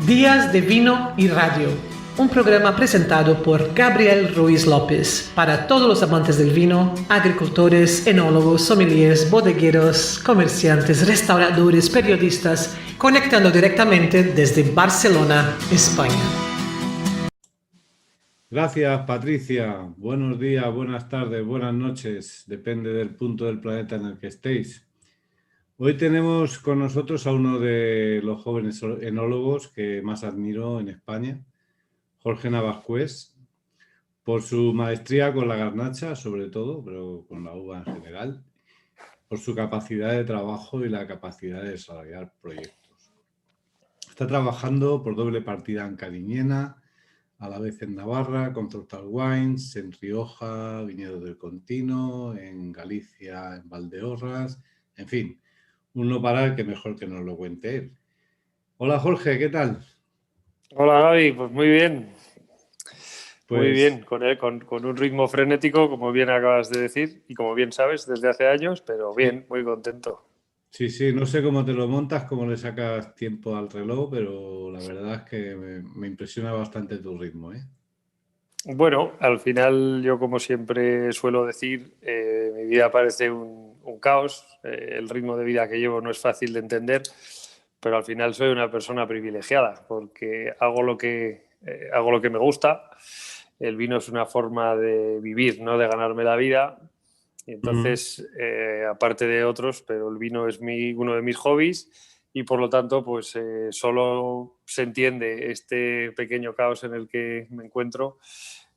Días de Vino y Radio, un programa presentado por Gabriel Ruiz López para todos los amantes del vino, agricultores, enólogos, sommeliers, bodegueros, comerciantes, restauradores, periodistas, conectando directamente desde Barcelona, España. Gracias, Patricia. Buenos días, buenas tardes, buenas noches, depende del punto del planeta en el que estéis. Hoy tenemos con nosotros a uno de los jóvenes enólogos que más admiro en España, Jorge Navascués, por su maestría con la garnacha, sobre todo, pero con la uva en general, por su capacidad de trabajo y la capacidad de desarrollar proyectos. Está trabajando por doble partida en Cariñena, a la vez en Navarra, con Total Wines, en Rioja, Viñedos del Contino, en Galicia, en Valdeorras, en fin, un no parar que mejor que nos lo cuente él. Hola Jorge, ¿qué tal? Hola Gaby, pues muy bien. Muy Pues, bien, con un ritmo frenético, como bien acabas de decir, y como bien sabes, desde hace años, pero bien, muy contento. sí, no sé cómo te lo montas, cómo le sacas tiempo al reloj, pero la verdad es que me impresiona bastante tu ritmo, ¿eh? Bueno, al final yo como siempre suelo decir, mi vida parece un caos, el ritmo de vida que llevo no es fácil de entender, pero al final soy una persona privilegiada porque hago lo que me gusta. El vino es una forma de vivir, no de ganarme la vida. Y entonces, aparte de otros, pero el vino es uno de mis hobbies y por lo tanto, pues solo se entiende este pequeño caos en el que me encuentro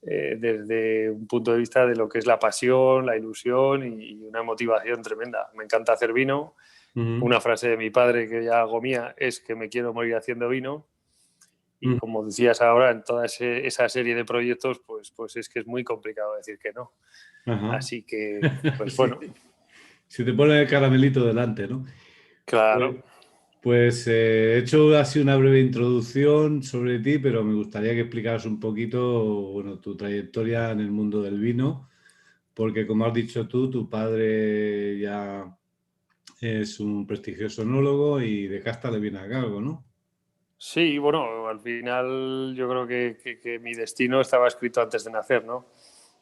desde un punto de vista de lo que es la pasión, la ilusión y una motivación tremenda. Me encanta hacer vino. Una frase de mi padre que ya hago mía es que me quiero morir haciendo vino. Y como decías ahora, en toda esa serie de proyectos, pues es que es muy complicado decir que no. Ajá. Así que, pues bueno. Si te pone el caramelito delante, ¿no? Claro. Pues he hecho así una breve introducción sobre ti, pero me gustaría que explicaras un poquito, bueno, tu trayectoria en el mundo del vino, porque como has dicho tú, tu padre ya es un prestigioso enólogo y de casta le viene a cargo, ¿no? Sí, bueno, al final yo creo que mi destino estaba escrito antes de nacer, ¿no?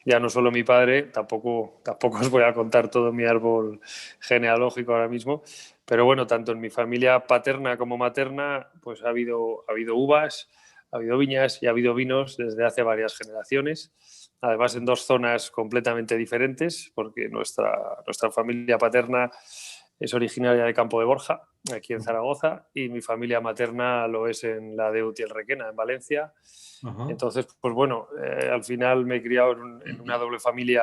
Ya no solo mi padre, tampoco os voy a contar todo mi árbol genealógico ahora mismo, pero bueno, tanto en mi familia paterna como materna, pues ha habido uvas, ha habido viñas y ha habido vinos desde hace varias generaciones, además en dos zonas completamente diferentes, porque nuestra familia paterna es originaria de Campo de Borja, aquí en Zaragoza, y mi familia materna lo es en la de Utiel-Requena, en Valencia. Ajá. Entonces, pues bueno, al final me he criado en una doble familia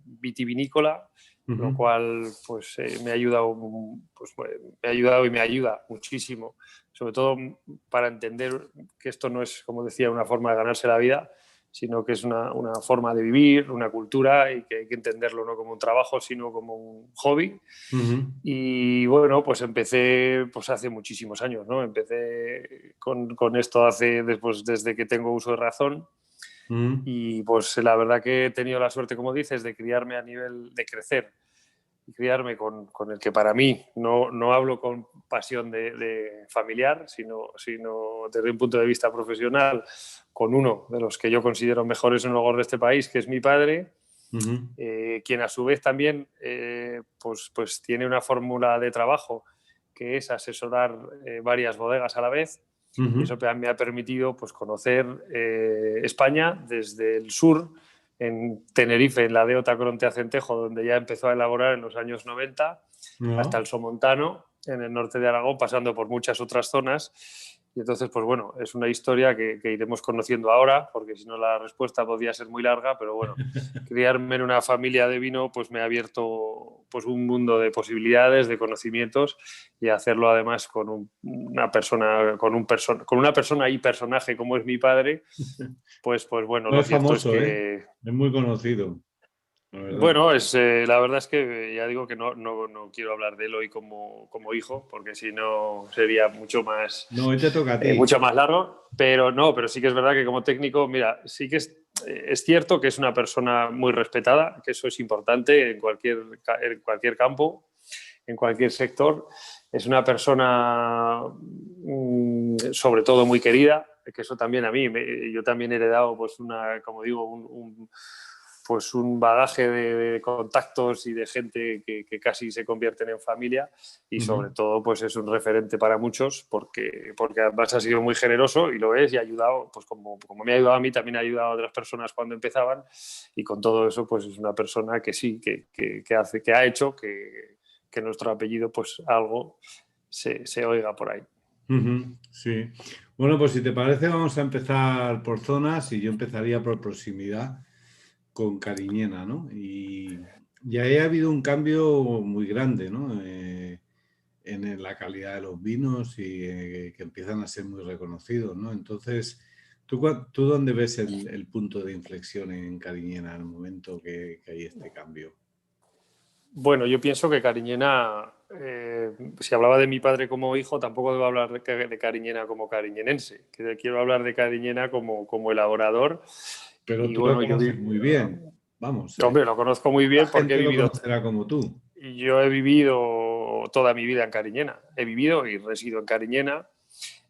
vitivinícola, lo cual pues me ha ayudado y me ayuda muchísimo, sobre todo para entender que esto no es, como decía, una forma de ganarse la vida, sino que es una forma de vivir, una cultura y que hay que entenderlo no como un trabajo, sino como un hobby. Y bueno, pues empecé pues hace muchísimos años, ¿no? Empecé con esto desde que tengo uso de razón. Y pues la verdad que he tenido la suerte, como dices, de criarme a nivel de crecer y criarme con el que para mí no hablo con pasión de familiar, sino desde un punto de vista profesional, con uno de los que yo considero mejores enólogos de este país, que es mi padre, quien a su vez también pues tiene una fórmula de trabajo que es asesorar varias bodegas a la vez. Y eso me ha permitido pues, conocer España desde el sur, en Tenerife, en la de Otacoronte Acentejo, donde ya empezó a elaborar en los años 90, hasta el Somontano, en el norte de Aragón, pasando por muchas otras zonas. Y entonces, pues bueno, es una historia que iremos conociendo ahora, porque si no la respuesta podría ser muy larga, pero bueno, criarme en una familia de vino pues me ha abierto pues un mundo de posibilidades, de conocimientos, y hacerlo además con una persona y personaje como es mi padre, pues bueno, No lo es cierto es famoso, que es muy conocido, la verdad. bueno, la verdad es que ya digo que no quiero hablar de él hoy como hijo, porque si no sería mucho más, No, hoy te toca a ti. mucho más largo, pero sí que es verdad que como técnico, mira, sí que es cierto que es una persona muy respetada, que eso es importante en cualquier campo, en cualquier sector, Es una persona sobre todo muy querida, que eso también a mí, yo también he heredado pues como digo, pues un bagaje de contactos y de gente que casi se convierten en familia y sobre todo pues es un referente para muchos porque además ha sido muy generoso y lo es y ha ayudado, pues como me ha ayudado a mí, también ha ayudado a otras personas cuando empezaban y con todo eso pues es una persona que sí, que ha hecho que nuestro apellido pues algo se oiga por ahí. Sí. Bueno, pues si te parece vamos a empezar por zonas y yo empezaría por proximidad con Cariñena, ¿no? Y ahí ha habido un cambio muy grande, ¿no? En la calidad de los vinos y que empiezan a ser muy reconocidos, ¿no? Entonces, ¿tú dónde ves el punto de inflexión en Cariñena en el momento que hay este cambio? Bueno, yo pienso que Cariñena, si hablaba de mi padre como hijo, tampoco debo hablar de Cariñena como cariñenense. Quiero hablar de Cariñena como elaborador. Pero Y tú lo bueno, conoces muy bien, vamos. hombre, lo conozco muy La bien porque gente lo conocerá como tú. yo he vivido toda mi vida en Cariñena. He vivido y resido en Cariñena.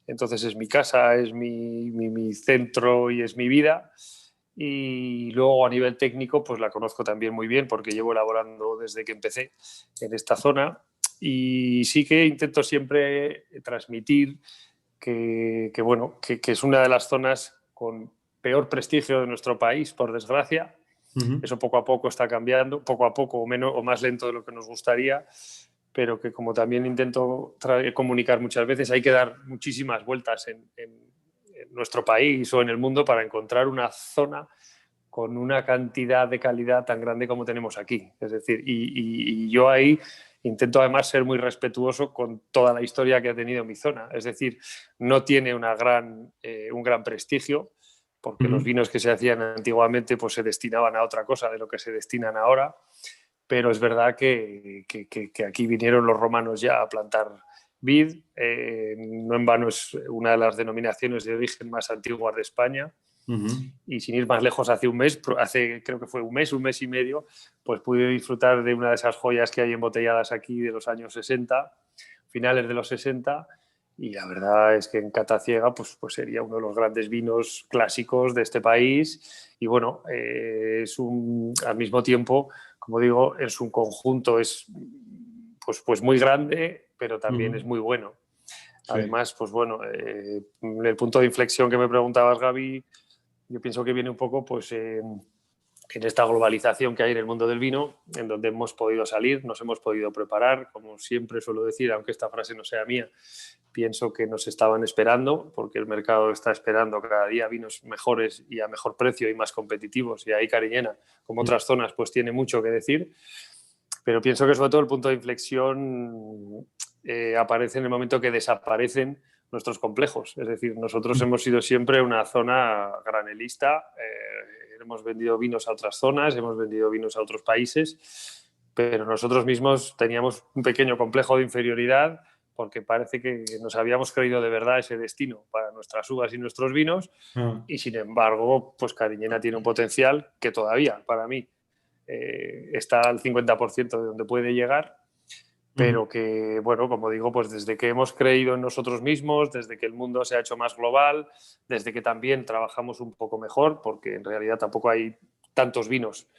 Entonces es mi casa, es mi centro y es mi vida. Y luego a nivel técnico, pues la conozco también muy bien porque llevo elaborando desde que empecé en esta zona. Y sí que intento siempre transmitir bueno, que es una de las zonas con peor prestigio de nuestro país, por desgracia. Eso poco a poco está cambiando, poco a poco o menos o más lento de lo que nos gustaría, pero que como también intento comunicar muchas veces, hay que dar muchísimas vueltas en nuestro país o en el mundo para encontrar una zona con una cantidad de calidad tan grande como tenemos aquí. Es decir, y yo ahí intento además ser muy respetuoso con toda la historia que ha tenido mi zona. Es decir, no tiene un gran prestigio, porque los vinos que se hacían antiguamente pues, se destinaban a otra cosa de lo que se destinan ahora, pero es verdad que aquí vinieron los romanos ya a plantar vid. No en vano es una de las denominaciones de origen más antiguas de España. Y sin ir más lejos, creo que fue un mes y medio, pues pude disfrutar de una de esas joyas que hay embotelladas aquí de los años 60, finales de los 60, y la verdad es que en cata ciega pues sería uno de los grandes vinos clásicos de este país. Y bueno, al mismo tiempo, como digo, en su conjunto es pues muy grande, pero también es muy bueno. Sí. Además, pues bueno, en el punto de inflexión que me preguntabas, Gaby, yo pienso que viene un poco pues, en esta globalización que hay en el mundo del vino, en donde hemos podido salir, nos hemos podido preparar, como siempre suelo decir, aunque esta frase no sea mía, pienso que nos estaban esperando, porque el mercado está esperando cada día vinos mejores y a mejor precio y más competitivos, y ahí Cariñena, como otras zonas, pues tiene mucho que decir, pero pienso que sobre todo el punto de inflexión aparece en el momento que desaparecen nuestros complejos. Es decir, nosotros hemos sido siempre una zona granelista, hemos vendido vinos a otras zonas, hemos vendido vinos a otros países, pero nosotros mismos teníamos un pequeño complejo de inferioridad porque parece que nos habíamos creído de verdad ese destino para nuestras uvas y nuestros vinos y sin embargo, pues Cariñena tiene un potencial que todavía, para mí, está al 50% de donde puede llegar, pero que, bueno, como digo, pues desde que hemos creído en nosotros mismos, desde que el mundo se ha hecho más global, desde que también trabajamos un poco mejor, porque en realidad tampoco hay tantos vinos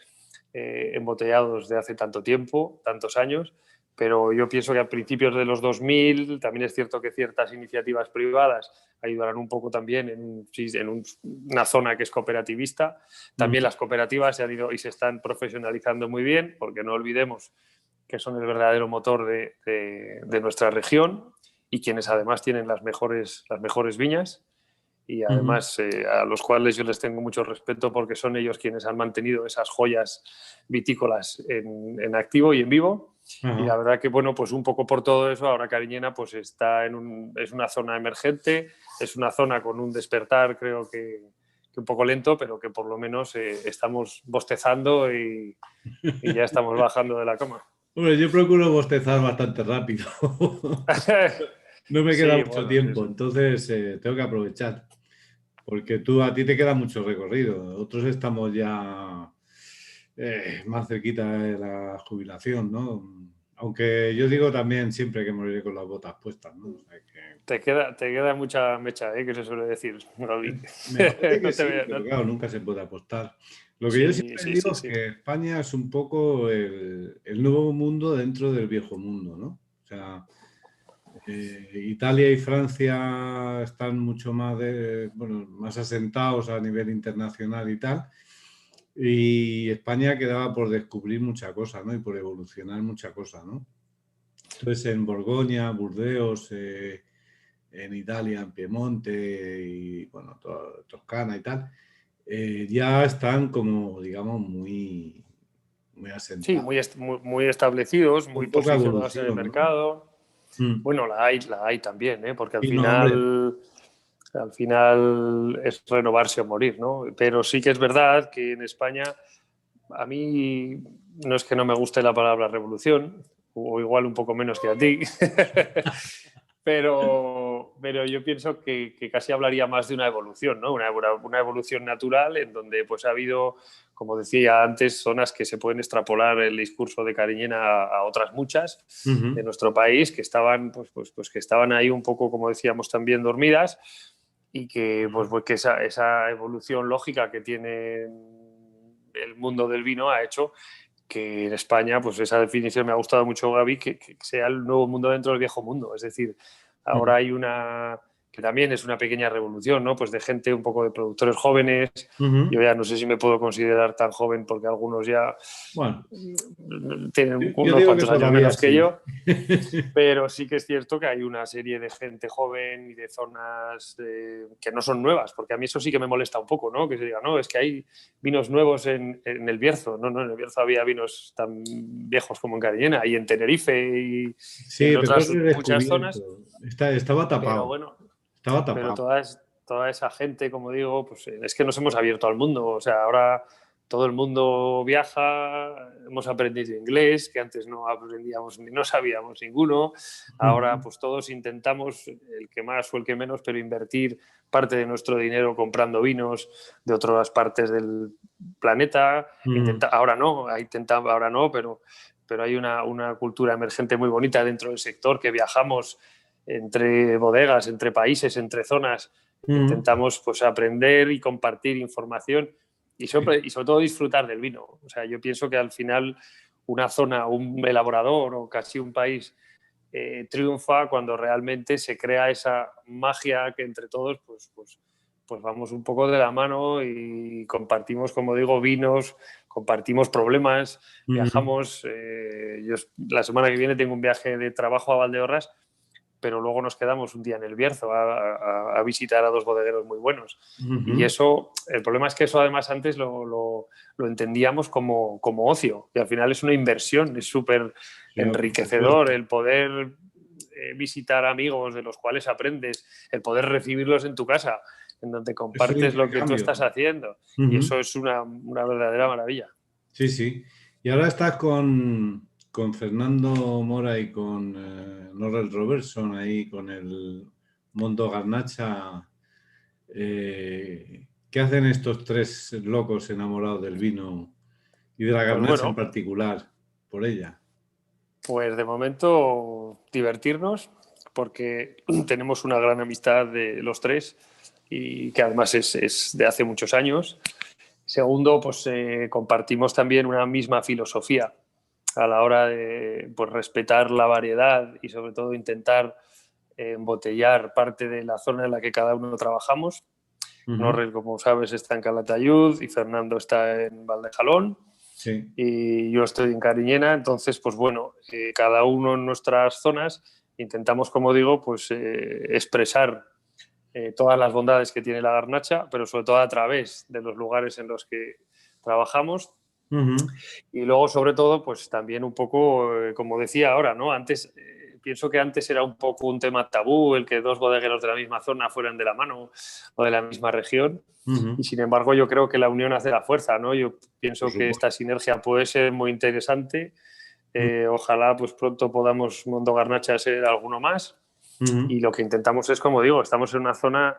embotellados de hace tanto tiempo, tantos años, pero yo pienso que a principios de los 2000 también es cierto que ciertas iniciativas privadas ayudarán un poco también en una zona que es cooperativista. También las cooperativas se han ido y se están profesionalizando muy bien, porque no olvidemos que son el verdadero motor de nuestra región y quienes además tienen las mejores viñas y además a los cuales yo les tengo mucho respeto porque son ellos quienes han mantenido esas joyas vitícolas en activo y en vivo. Y la verdad que, bueno, pues un poco por todo eso, ahora Cariñena pues está es una zona emergente, es una zona con un despertar, creo que un poco lento, pero que por lo menos estamos bostezando y ya estamos bajando de la cama. Hombre, yo procuro bostezar bastante rápido. No me queda mucho tiempo, sí. Entonces tengo que aprovechar. Porque a ti te queda mucho recorrido. Otros estamos ya más cerquita de la jubilación, ¿no? Aunque yo digo también siempre que moriré con las botas puestas, ¿no? O sea que... Te queda mucha mecha, que se suele decir, Gaby. Me parece que No te sí, veo, pero claro, nunca se puede apostar. Lo que yo Sí, siempre sí, digo sí, es sí. que España es un poco el nuevo mundo dentro del viejo mundo, ¿no? O sea, Italia y Francia están mucho más, bueno, más asentados a nivel internacional y tal. Y España quedaba por descubrir mucha cosa, ¿no? Y por evolucionar mucha cosa, ¿no? Entonces, en Borgoña, Burdeos, en Italia, en Piemonte y, bueno, Toscana y tal, ya están como, digamos, muy Sí, asentados. muy establecidos, muy Con poca posicionados en el evolución, ¿no? mercado. Mm. Bueno, la hay también, porque Y no, hombre. al final es renovarse o morir, ¿no? Pero sí que es verdad que en España, a mí no es que no me guste la palabra revolución, o igual un poco menos que a ti, pero yo pienso que casi hablaría más de una evolución, ¿no? Una evolución natural en donde pues ha habido, como decía antes, zonas que se pueden extrapolar el discurso de Cariñena a otras muchas de Ujú. nuestro país que estaban, pues que estaban ahí un poco, como decíamos, también dormidas y que, pues que esa evolución lógica que tiene el mundo del vino ha hecho que en España, pues esa definición me ha gustado mucho, Gaby, que sea el nuevo mundo dentro del viejo mundo. Es decir, ahora hay una, que también es una pequeña revolución, ¿no? Pues de gente, un poco de productores jóvenes. Ujú. Yo ya no sé si me puedo considerar tan joven porque algunos ya Bueno, tienen yo unos digo que cuantos años todavía menos que sí. yo. Pero sí que es cierto que hay una serie de gente joven y de zonas que no son nuevas, porque a mí eso sí que me molesta un poco, ¿no? Que se diga, no, es que hay vinos nuevos en el Bierzo. No, en el Bierzo había vinos tan viejos como en Cariñena y en Tenerife y en Sí, pero es otras muchas zonas, redescubierto. Estaba pero tapado. bueno, Estaba pero tapado. toda esa gente, como digo, pues es que nos hemos abierto al mundo. O sea, ahora todo el mundo viaja, hemos aprendido inglés, que antes no aprendíamos ni no sabíamos ninguno. Ahora, Ujú. pues todos intentamos, el que más o el que menos, pero invertir parte de nuestro dinero comprando vinos de otras partes del planeta. Ujú. Ahora no, pero hay una cultura emergente muy bonita dentro del sector que viajamos entre bodegas, entre países, entre zonas. Ujú. Intentamos pues aprender y compartir información y Sí. sobre todo disfrutar del vino. O sea, yo pienso que al final una zona, un elaborador o casi un país triunfa cuando realmente se crea esa magia que entre todos pues vamos un poco de la mano y compartimos, como digo, vinos, compartimos problemas, Ujú. viajamos. Yo la semana que viene tengo un viaje de trabajo a Valdeorras, pero luego nos quedamos un día en el Bierzo a visitar a dos bodegueros muy buenos. Y Ujú. eso, el problema es que eso además antes lo entendíamos como ocio, y al final es una inversión, es súper Claro, por enriquecedor supuesto. el poder visitar amigos de los cuales aprendes, el poder recibirlos en tu casa, en donde Es un compartes lo que tú intercambio. estás haciendo. Y Ujú. eso es una verdadera maravilla. Sí, sí. Y ahora estás con Fernando Mora y con Norrell Robertson ahí con el Mondo Garnacha. ¿Qué hacen estos tres locos enamorados del vino y de la Pues garnacha en bueno, particular por ella? pues de momento divertirnos, porque tenemos una gran amistad de los tres y que además es de hace muchos años. Segundo, pues compartimos también una misma filosofía a la hora de pues, respetar la variedad y sobre todo intentar embotellar parte de la zona en la que cada uno trabajamos. Ujú. Norrell, como sabes, está en Calatayud y Fernando está en Valdejalón Sí. y yo estoy en Cariñena. Entonces, pues bueno, cada uno en nuestras zonas intentamos, como digo, pues expresar todas las bondades que tiene la garnacha, pero sobre todo a través de los lugares en los que trabajamos. Ujú. Y luego, sobre todo, pues también un poco, como decía ahora, ¿no? Antes, pienso que antes era un poco un tema tabú el que dos bodegueros de la misma zona fueran de la mano o de la misma región. Ujú. Y sin embargo, yo creo que la unión hace la fuerza, ¿no? Yo Por pienso que esta supuesto. sinergia puede ser muy interesante. Ojalá pues pronto podamos Mondo Garnacha ser alguno más. Ujú. Y lo que intentamos es, como digo, estamos en una zona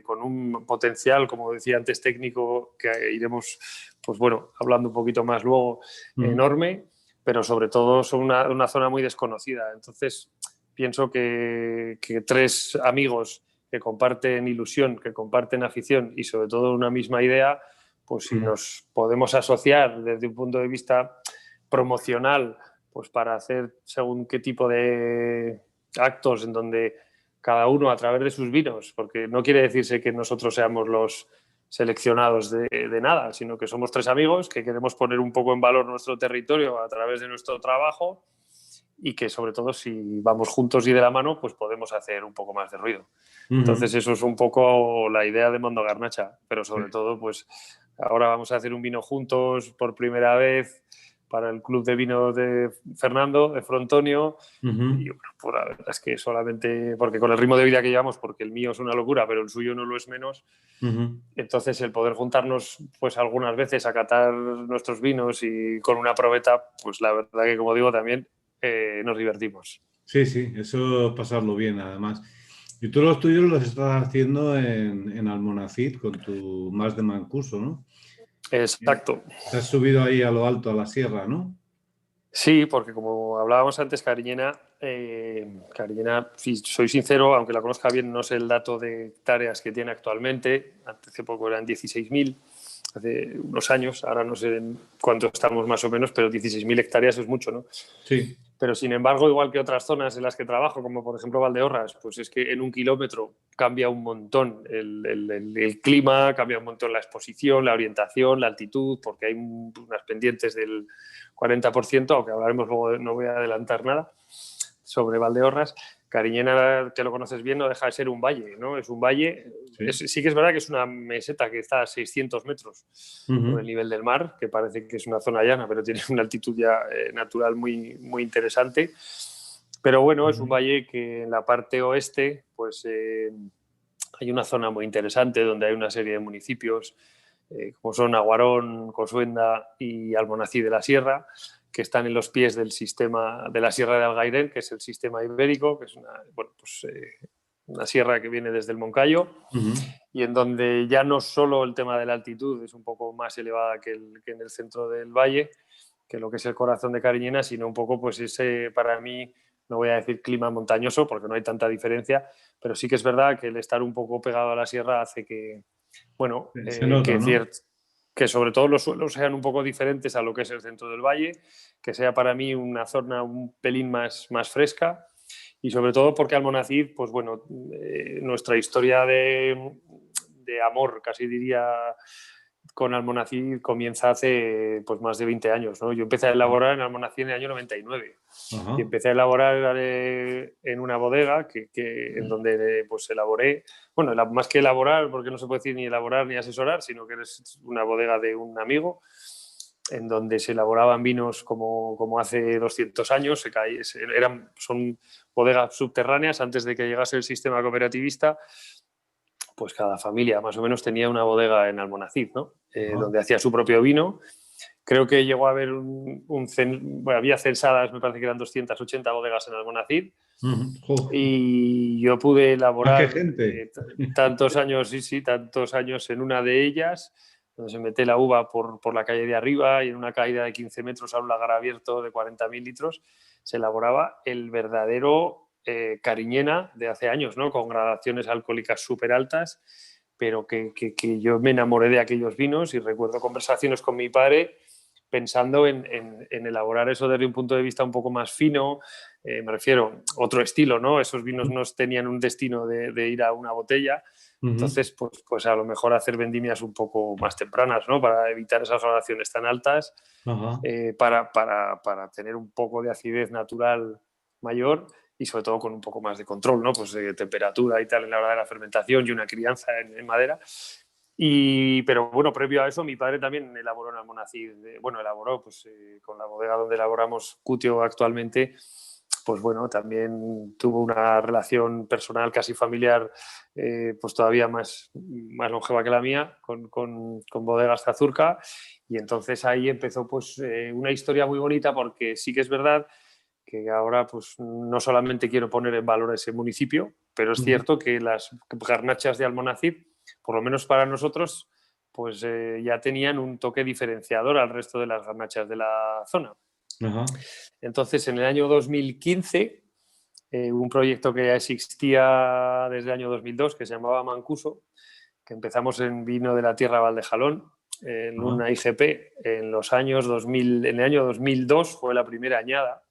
con un potencial, como decía antes, técnico, que iremos, pues bueno, hablando un poquito más luego, Ujú. enorme, pero sobre todo son una zona muy desconocida. Entonces, pienso que 3 amigos que comparten ilusión, que comparten afición y sobre todo una misma idea, pues si nos podemos asociar desde un punto de vista promocional, pues para hacer según qué tipo de actos en donde cada uno a través de sus vinos, porque no quiere decirse que nosotros seamos los seleccionados de nada, sino que somos 3 amigos que queremos poner un poco en valor nuestro territorio a través de nuestro trabajo y que sobre todo si vamos juntos y de la mano, pues podemos hacer un poco más de ruido. Entonces eso es un poco la idea de Mondo Garnacha, pero sobre todo pues ahora vamos a hacer un vino juntos por primera vez para el club de vinos de Fernando, de Frontonio, y bueno, pues la verdad es que solamente, porque con el ritmo de vida que llevamos, porque el mío es una locura, pero el suyo no lo es menos, entonces el poder juntarnos pues algunas veces a catar nuestros vinos y con una probeta, pues la verdad que como digo también nos divertimos. Sí, sí, eso es pasarlo bien además. Y tú los tuyos los estás haciendo en Almonacid con tu más de Mancuso, ¿no? Exacto. Te has subido ahí a lo alto, a la sierra, ¿no? Sí, porque como hablábamos antes, Cariñena, si soy sincero, aunque la conozca bien, no sé el dato de hectáreas que tiene actualmente. Hace poco eran 16.000, hace unos años, ahora no sé en cuánto estamos más o menos, pero 16.000 hectáreas es mucho, ¿no? Sí. Pero sin embargo, igual que otras zonas en las que trabajo, como por ejemplo Valdeorras, pues es que en 1 kilómetro cambia un montón el clima, cambia un montón la exposición, la orientación, la altitud, porque hay unas pendientes del 40%, aunque hablaremos luego, no voy a adelantar nada, sobre Valdeorras. Cariñena, que lo conoces bien, no deja de ser un valle, ¿no? Es un valle, Sí. sí que es verdad que es una meseta que está a 600 metros sobre el nivel del mar, que parece que es una zona llana, pero tiene una altitud ya natural muy, muy interesante. Pero bueno, es un valle que en la parte oeste, pues hay una zona muy interesante donde hay una serie de municipios, como son Aguarón, Cosuenda y Almonacid de la Sierra, que están en los pies del sistema de la Sierra de Algairén, que es el sistema ibérico, que es una sierra que viene desde el Moncayo, y en donde ya no solo el tema de la altitud es un poco más elevada que en el centro del valle, que lo que es el corazón de Cariñena, sino un poco, pues ese, para mí, no voy a decir clima montañoso, porque no hay tanta diferencia, pero sí que es verdad que el estar un poco pegado a la sierra hace que, bueno, Se nota, ¿no? que sobre todo los suelos sean un poco diferentes a lo que es el centro del valle, que sea para mí una zona un pelín más fresca, y sobre todo porque Almonacid, pues bueno, nuestra historia de amor, casi diría, con Almonacid comienza hace pues más de 20 años, ¿no? Yo empecé a elaborar en Almonacid en el año 99 y empecé a elaborar en una bodega en donde pues elaboré, bueno, más que elaborar, porque no se puede decir ni elaborar ni asesorar, sino que es una bodega de un amigo en donde se elaboraban vinos como hace 200 años, son bodegas subterráneas antes de que llegase el sistema cooperativista. Pues cada familia más o menos tenía una bodega en Almonacid, ¿no? Donde hacía su propio vino. Creo que llegó a haber había censadas, me parece que eran 280 bodegas en Almonacid. Y yo pude elaborar tantos años, sí, tantos años en una de ellas, donde se mete la uva por la calle de arriba y en una caída de 15 metros a un lagar abierto de 40.000 litros, se elaboraba el verdadero Cariñena de hace años, ¿no? Con gradaciones alcohólicas súper altas, pero que yo me enamoré de aquellos vinos y recuerdo conversaciones con mi padre pensando en elaborar eso desde un punto de vista un poco más fino, me refiero, otro estilo, ¿no? Esos vinos no tenían un destino de ir a una botella, entonces pues a lo mejor hacer vendimias un poco más tempranas, ¿no? Para evitar esas gradaciones tan altas, para tener un poco de acidez natural mayor y sobre todo con un poco más de control, ¿no? Pues de temperatura y tal en la hora de la fermentación y una crianza en madera. Pero bueno, previo a eso, mi padre también elaboró en Almonacid, elaboró pues, con la bodega donde elaboramos Cutio actualmente, pues bueno, también tuvo una relación personal casi familiar, pues todavía más longeva que la mía, con Bodegas Cazurca, y entonces ahí empezó pues una historia muy bonita, porque sí que es verdad que ahora pues no solamente quiero poner en valor ese municipio, pero es cierto que las garnachas de Almonacid, por lo menos para nosotros, pues ya tenían un toque diferenciador al resto de las garnachas de la zona. Ajá. Entonces, en el año 2015, un proyecto que ya existía desde el año 2002, que se llamaba Mancuso, que empezamos en vino de la tierra Valdejalón, en Ajá. una IGP, en los años 2000, en el año 2002 fue la primera añada,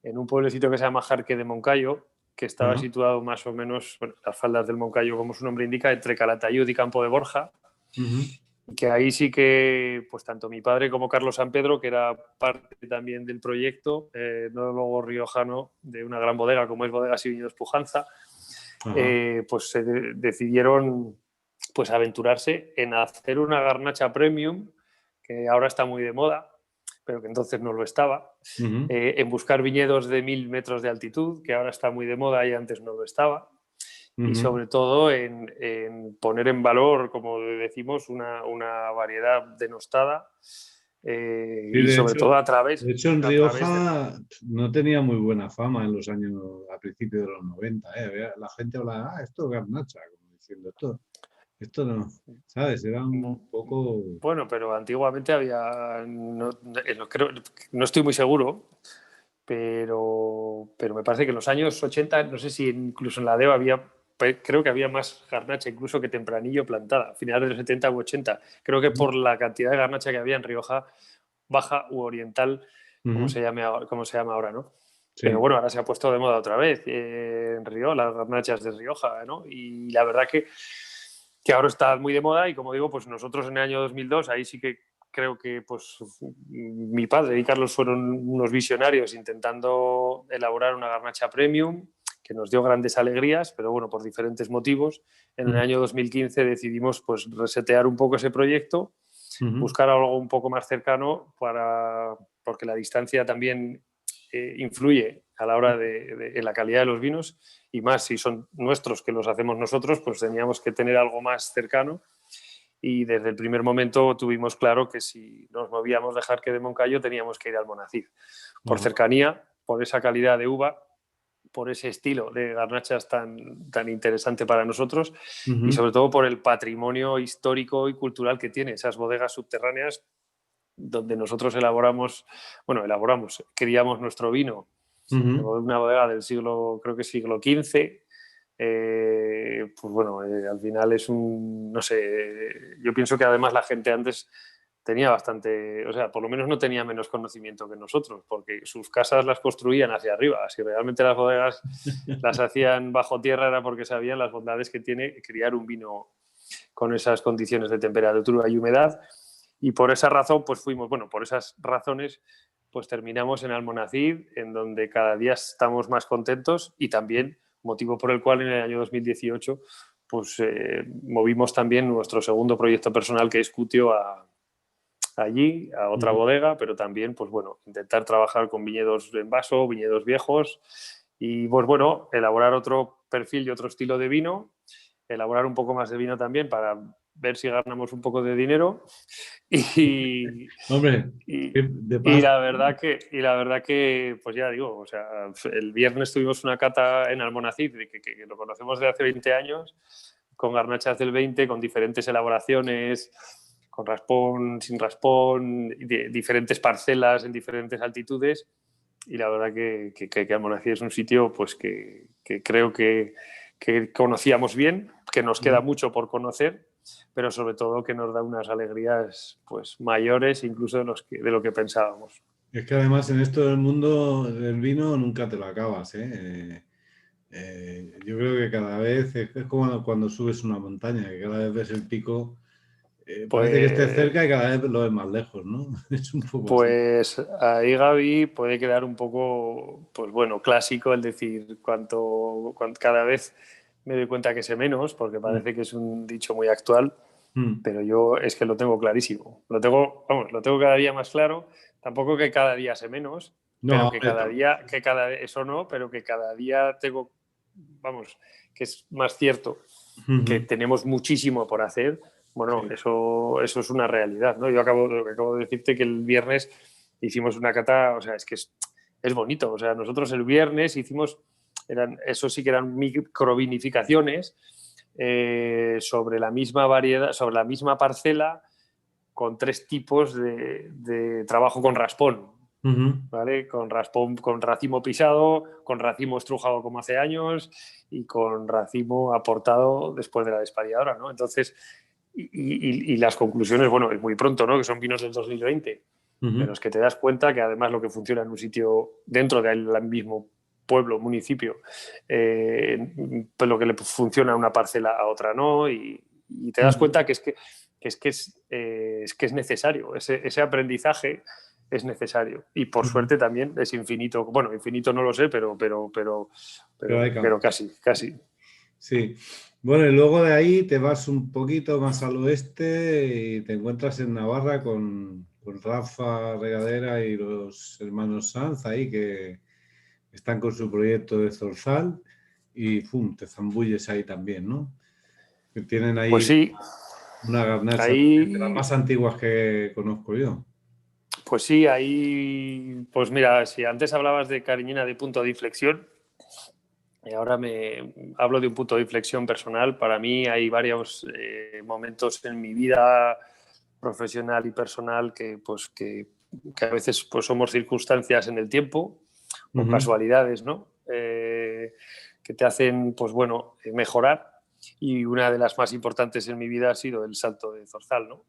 en un pueblecito que se llama Jarque de Moncayo, que estaba Ajá. situado más o menos, bueno, las faldas del Moncayo, como su nombre indica, entre Calatayud y Campo de Borja, Ujú. y que ahí sí que, pues tanto mi padre como Carlos San Pedro, que era parte también del proyecto, enólogo riojano de una gran bodega como es Bodegas y Viñedos Pujanza, Ajá. pues se decidieron pues aventurarse en hacer una garnacha premium, que ahora está muy de moda, pero que entonces no lo estaba, Ujú. en buscar viñedos de 1000 metros de altitud, que ahora está muy de moda y antes no lo estaba, y Ujú. sobre todo en poner en valor, como decimos, una variedad denostada, Sí, y sobre todo de hecho en a través de... Rioja no tenía muy buena fama en los años, a principios de los 90, ¿eh? La gente hablaba, esto es garnacha, como diciendo, esto no, ¿sabes? Era un poco... Bueno, pero antiguamente había, no estoy muy seguro, pero me parece que en los años 80, no sé si incluso en la DEO creo que había más garnacha incluso que tempranillo plantada, a finales de los 70 u 80. Creo que por la cantidad de garnacha que había en Rioja Baja u Oriental, Ujú. como se llama ahora, ¿no? Pero Sí. bueno, ahora se ha puesto de moda otra vez en Río, las garnachas de Rioja, ¿no? Y la verdad que ahora está muy de moda y como digo, pues nosotros en el año 2002, ahí sí que creo que pues mi padre y Carlos fueron unos visionarios intentando elaborar una garnacha premium que nos dio grandes alegrías, pero bueno, por diferentes motivos. En el Ujú. año 2015 decidimos pues resetear un poco ese proyecto, Ujú. buscar algo un poco más cercano porque la distancia también influye a la hora en la calidad de los vinos, y más si son nuestros, que los hacemos nosotros, pues teníamos que tener algo más cercano. Y desde el primer momento tuvimos claro que si nos movíamos de Jarque de Moncayo teníamos que ir al Monacid, por Ajá. cercanía, por esa calidad de uva, por ese estilo de garnachas tan interesante para nosotros, y Ujú. sobre todo por el patrimonio histórico y cultural que tiene esas bodegas subterráneas donde nosotros criamos nuestro vino en Ujú. una bodega del creo que siglo XV. Pues bueno, al final es no sé, yo pienso que además la gente antes tenía bastante, o sea, por lo menos no tenía menos conocimiento que nosotros, porque sus casas las construían hacia arriba. Si realmente las bodegas las hacían bajo tierra era porque sabían las bondades que tiene criar un vino con esas condiciones de temperatura y humedad. Y por esa razón, pues por esas razones, pues terminamos en Almonacid, en donde cada día estamos más contentos, y también motivo por el cual en el año 2018 pues movimos también nuestro segundo proyecto personal, que es Cutio, allí, a otra Ujú. bodega, pero también, pues bueno, intentar trabajar con viñedos en vaso, viñedos viejos, y pues bueno, elaborar otro perfil y otro estilo de vino, elaborar un poco más de vino también para ver si ganamos un poco de dinero y, Hombre, y, de y pasta. la verdad que, pues ya digo, o sea, el viernes tuvimos una cata en Almonacid, que lo conocemos de hace 20 años, con garnachas del 20, con diferentes elaboraciones, con raspón, sin raspón, diferentes parcelas en diferentes altitudes. Y la verdad que Almonacid es un sitio pues que creo que conocíamos bien, que nos queda mucho por conocer, pero sobre todo que nos da unas alegrías pues mayores incluso de lo que pensábamos. Es que además en esto del mundo del vino nunca te lo acabas, ¿eh? Yo creo que cada vez es como cuando subes una montaña, que cada vez ves el pico, parece que estés Pues, cerca y cada vez lo ves más lejos, ¿no? Es un poco así. pues ahí, Gaby, puede quedar un poco, pues bueno, clásico el decir cada vez me doy cuenta que sé menos, porque Mm. parece que es un dicho muy actual, Mm. pero yo es que lo tengo clarísimo. Lo tengo cada día más claro. Tampoco que cada día sé menos, pero No, que hombre, cada día, eso no, pero que cada día tengo, vamos, que es más cierto que Ujú. tenemos muchísimo por hacer. Bueno, Sí. eso es una realidad, ¿no? Acabo de decirte que el viernes hicimos una cata, o sea, es que es bonito. O sea, nosotros el viernes eso sí que eran microvinificaciones, sobre la misma variedad, sobre la misma parcela, con 3 tipos de trabajo con raspón. ¿vale? Con raspón, con racimo pisado, con racimo estrujado como hace años y con racimo aportado después de la despalilladora, ¿no? Entonces, y las conclusiones, bueno, es muy pronto, ¿no? Que son vinos del 2020, pero es que te das cuenta que además lo que funciona en un sitio dentro del mismo pueblo, municipio, pues lo que le funciona a una parcela a otra no, y te das cuenta que es necesario, ese aprendizaje es necesario. Y por suerte también es infinito. Bueno, infinito no lo sé, pero hay campo. casi, casi. Sí. Bueno, y luego de ahí te vas un poquito más al oeste y te encuentras en Navarra con Rafa Regadera y los hermanos Sanz ahí que están con su proyecto de Zorzal y ¡fum! Te zambulles ahí también, ¿no? Que tienen Pues ahí sí, una garnacha de las ahí, más antiguas que conozco yo. pues sí, ahí, pues mira, si antes hablabas de Cariñena de punto de inflexión, y ahora me hablo de un punto de inflexión personal. Para mí hay varios momentos en mi vida profesional y personal que a veces pues, somos circunstancias en el tiempo o casualidades, ¿no? Que te hacen, pues bueno, mejorar. Y una de las más importantes en mi vida ha sido el salto de Zorzal, ¿no?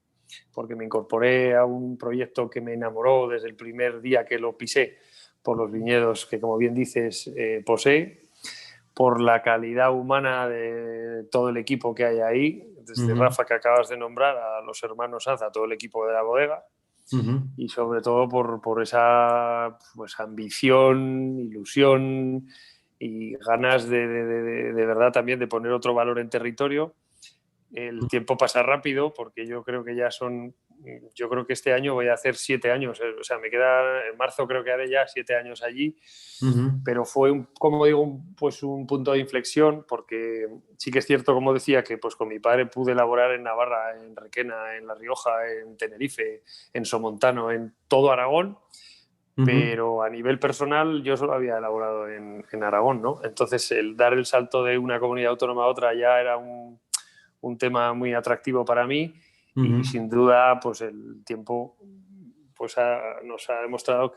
Porque me incorporé a un proyecto que me enamoró desde el primer día que lo pisé por los viñedos que, como bien dices, posee, por la calidad humana de todo el equipo que hay ahí, desde Rafa, que acabas de nombrar, a los hermanos Sanz, a todo el equipo de la bodega, y sobre todo por esa pues, ambición, ilusión y ganas de verdad también de poner otro valor en territorio. El tiempo pasa rápido porque yo creo que este año voy a hacer 7 años, o sea, me queda, en marzo creo que haré ya 7 años allí, pero fue, como digo, pues un punto de inflexión, porque sí que es cierto, como decía, que pues con mi padre pude elaborar en Navarra, en Requena, en La Rioja, en Tenerife, en Somontano, en todo Aragón, pero a nivel personal yo solo había elaborado en Aragón, ¿no? Entonces el dar el salto de una comunidad autónoma a otra ya era un tema muy atractivo para mí, y sin duda pues el tiempo pues nos ha demostrado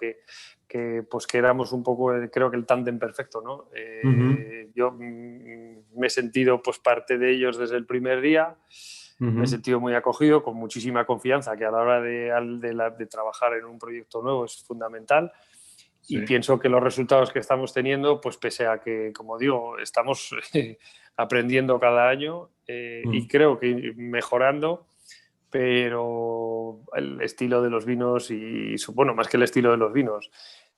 pues que éramos un poco, creo que el tándem perfecto, ¿no? Yo me he sentido pues parte de ellos desde el primer día. Me he sentido muy acogido, con muchísima confianza, que a la hora de trabajar en un proyecto nuevo es fundamental. Sí. Y pienso que los resultados que estamos teniendo, pues pese a que, como digo, estamos aprendiendo cada año y creo que mejorando, pero el estilo de los vinos y, bueno, más que el estilo de los vinos,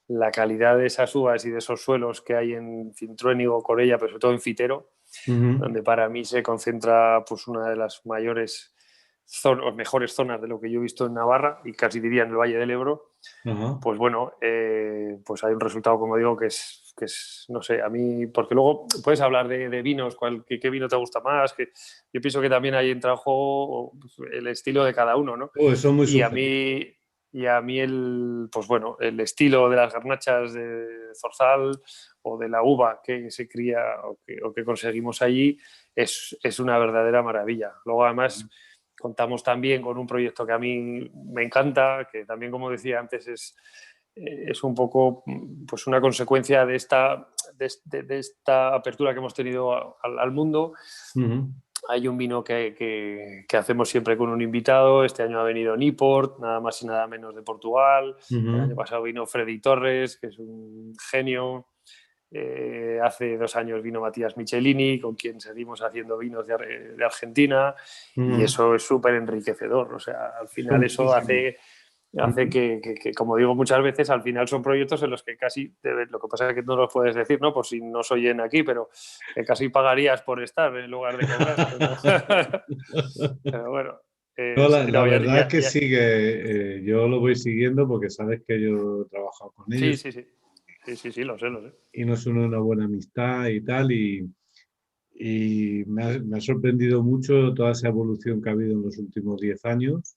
la calidad de esas uvas y de esos suelos que hay en Cintruénigo, Corella, pero sobre todo en Fitero, donde para mí se concentra pues una de las mayores zonas, mejores zonas de lo que yo he visto en Navarra, y casi diría en el Valle del Ebro. Pues bueno, pues hay un resultado, como digo, que es, no sé, a mí, porque luego puedes hablar de vinos, qué vino te gusta más, que yo pienso que también ahí entra en juego el estilo de cada uno, ¿no? Son muy y a mí pues bueno, el estilo de las garnachas de Zorzal o de la uva que se cría o que conseguimos allí es una verdadera maravilla. Luego además contamos también con un proyecto que a mí me encanta, que también, como decía antes, es un poco pues una consecuencia de esta apertura que hemos tenido al mundo. Hay un vino que hacemos siempre con un invitado. Este año ha venido Niport, nada más y nada menos de Portugal. El año pasado vino Freddy Torres, que es un genio. Hace 2 años vino Matías Michelini, con quien seguimos haciendo vinos de Argentina, y eso es súper enriquecedor. O sea, al final eso hace que, como digo muchas veces, al final son proyectos en los que casi, lo que pasa es que no los puedes decir, ¿no? Por si no se oyen aquí, pero que casi pagarías por estar en lugar de cobrar. Pero bueno. No, la verdad es que sí, que yo lo voy siguiendo porque sabes que yo he trabajado con ellos. Sí, lo sé. Y nos une una buena amistad y tal, y me ha sorprendido mucho toda esa evolución que ha habido en los últimos 10 años.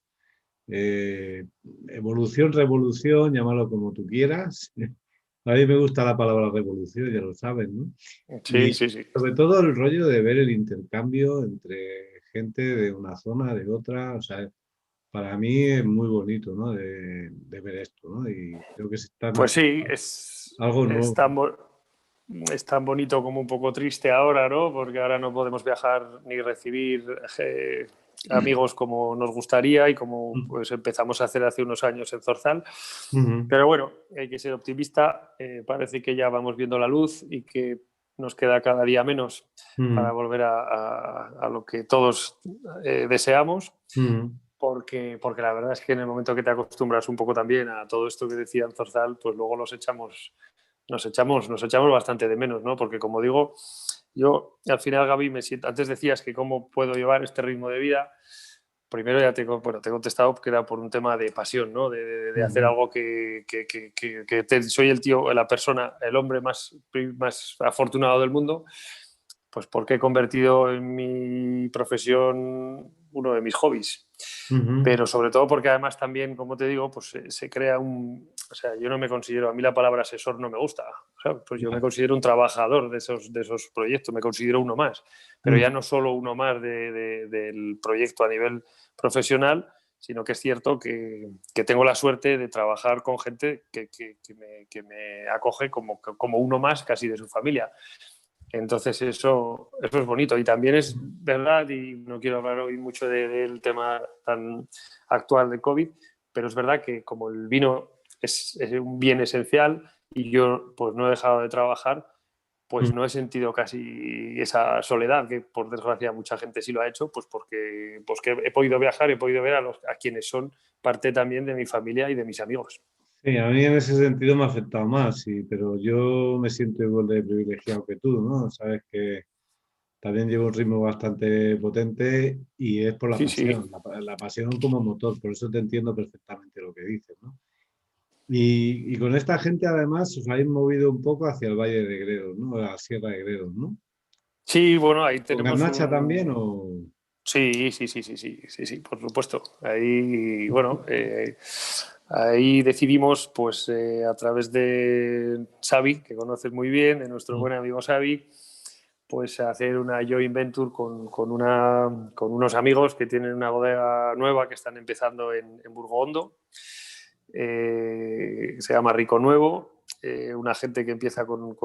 Evolución, revolución, llámalo como tú quieras. A mí me gusta la palabra revolución, ya lo sabes, ¿no? Sí. Sobre todo el rollo de ver el intercambio entre gente de una zona, de otra. O sea, para mí es muy bonito, ¿no? De ver esto, ¿no? Y creo que se están Pues haciendo sí, algo nuevo. es tan bonito como un poco triste ahora, ¿no? Porque ahora no podemos viajar ni recibir amigos como nos gustaría y como pues empezamos a hacer hace unos años en Zorzal. Pero bueno, hay que ser optimista. Parece que ya vamos viendo la luz y que nos queda cada día menos para volver a lo que todos deseamos. Porque la verdad es que en el momento que te acostumbras un poco también a todo esto que decía en Zorzal, pues luego nos echamos bastante de menos, ¿no? Porque como digo, yo al final, Gaby, me siento, antes decías que cómo puedo llevar este ritmo de vida. Primero ya te he contestado que era por un tema de pasión, ¿no? De hacer algo soy el tío, la persona, el hombre más afortunado del mundo, pues porque he convertido en mi profesión uno de mis hobbies. Pero sobre todo porque además también, como te digo, pues se crea o sea, yo no me considero, a mí la palabra asesor no me gusta, o sea, pues yo me considero un trabajador de esos proyectos, me considero uno más, pero ya no solo uno más del proyecto a nivel profesional, sino que es cierto que tengo la suerte de trabajar con gente que me acoge como uno más casi de su familia. Entonces eso es bonito y también es verdad, y no quiero hablar hoy mucho del tema tan actual de COVID, pero es verdad que como el vino es un bien esencial y yo pues no he dejado de trabajar, pues no he sentido casi esa soledad, que por desgracia mucha gente sí lo ha hecho, pues porque que he podido viajar, he podido ver a quienes son parte también de mi familia y de mis amigos. Sí, a mí en ese sentido me ha afectado más, sí, pero yo me siento igual de privilegiado que tú, ¿no? Sabes que también llevo un ritmo bastante potente y es por la Sí, sí. pasión, la pasión como motor, por eso te entiendo perfectamente lo que dices, ¿no? Y con esta gente además os habéis movido un poco hacia el Valle de Gredos, ¿no? La Sierra de Gredos, ¿no? Sí, bueno, ahí ¿Con tenemos Garnacha también un... o...? Sí, por supuesto. Ahí, bueno, ahí decidimos, pues a través de Xavi, que conoces muy bien, de nuestro buen amigo Xavi, pues hacer una joint venture con unos amigos que tienen una bodega nueva que están empezando en Burgoondo. Se llama Rico Nuevo. Una gente que empieza con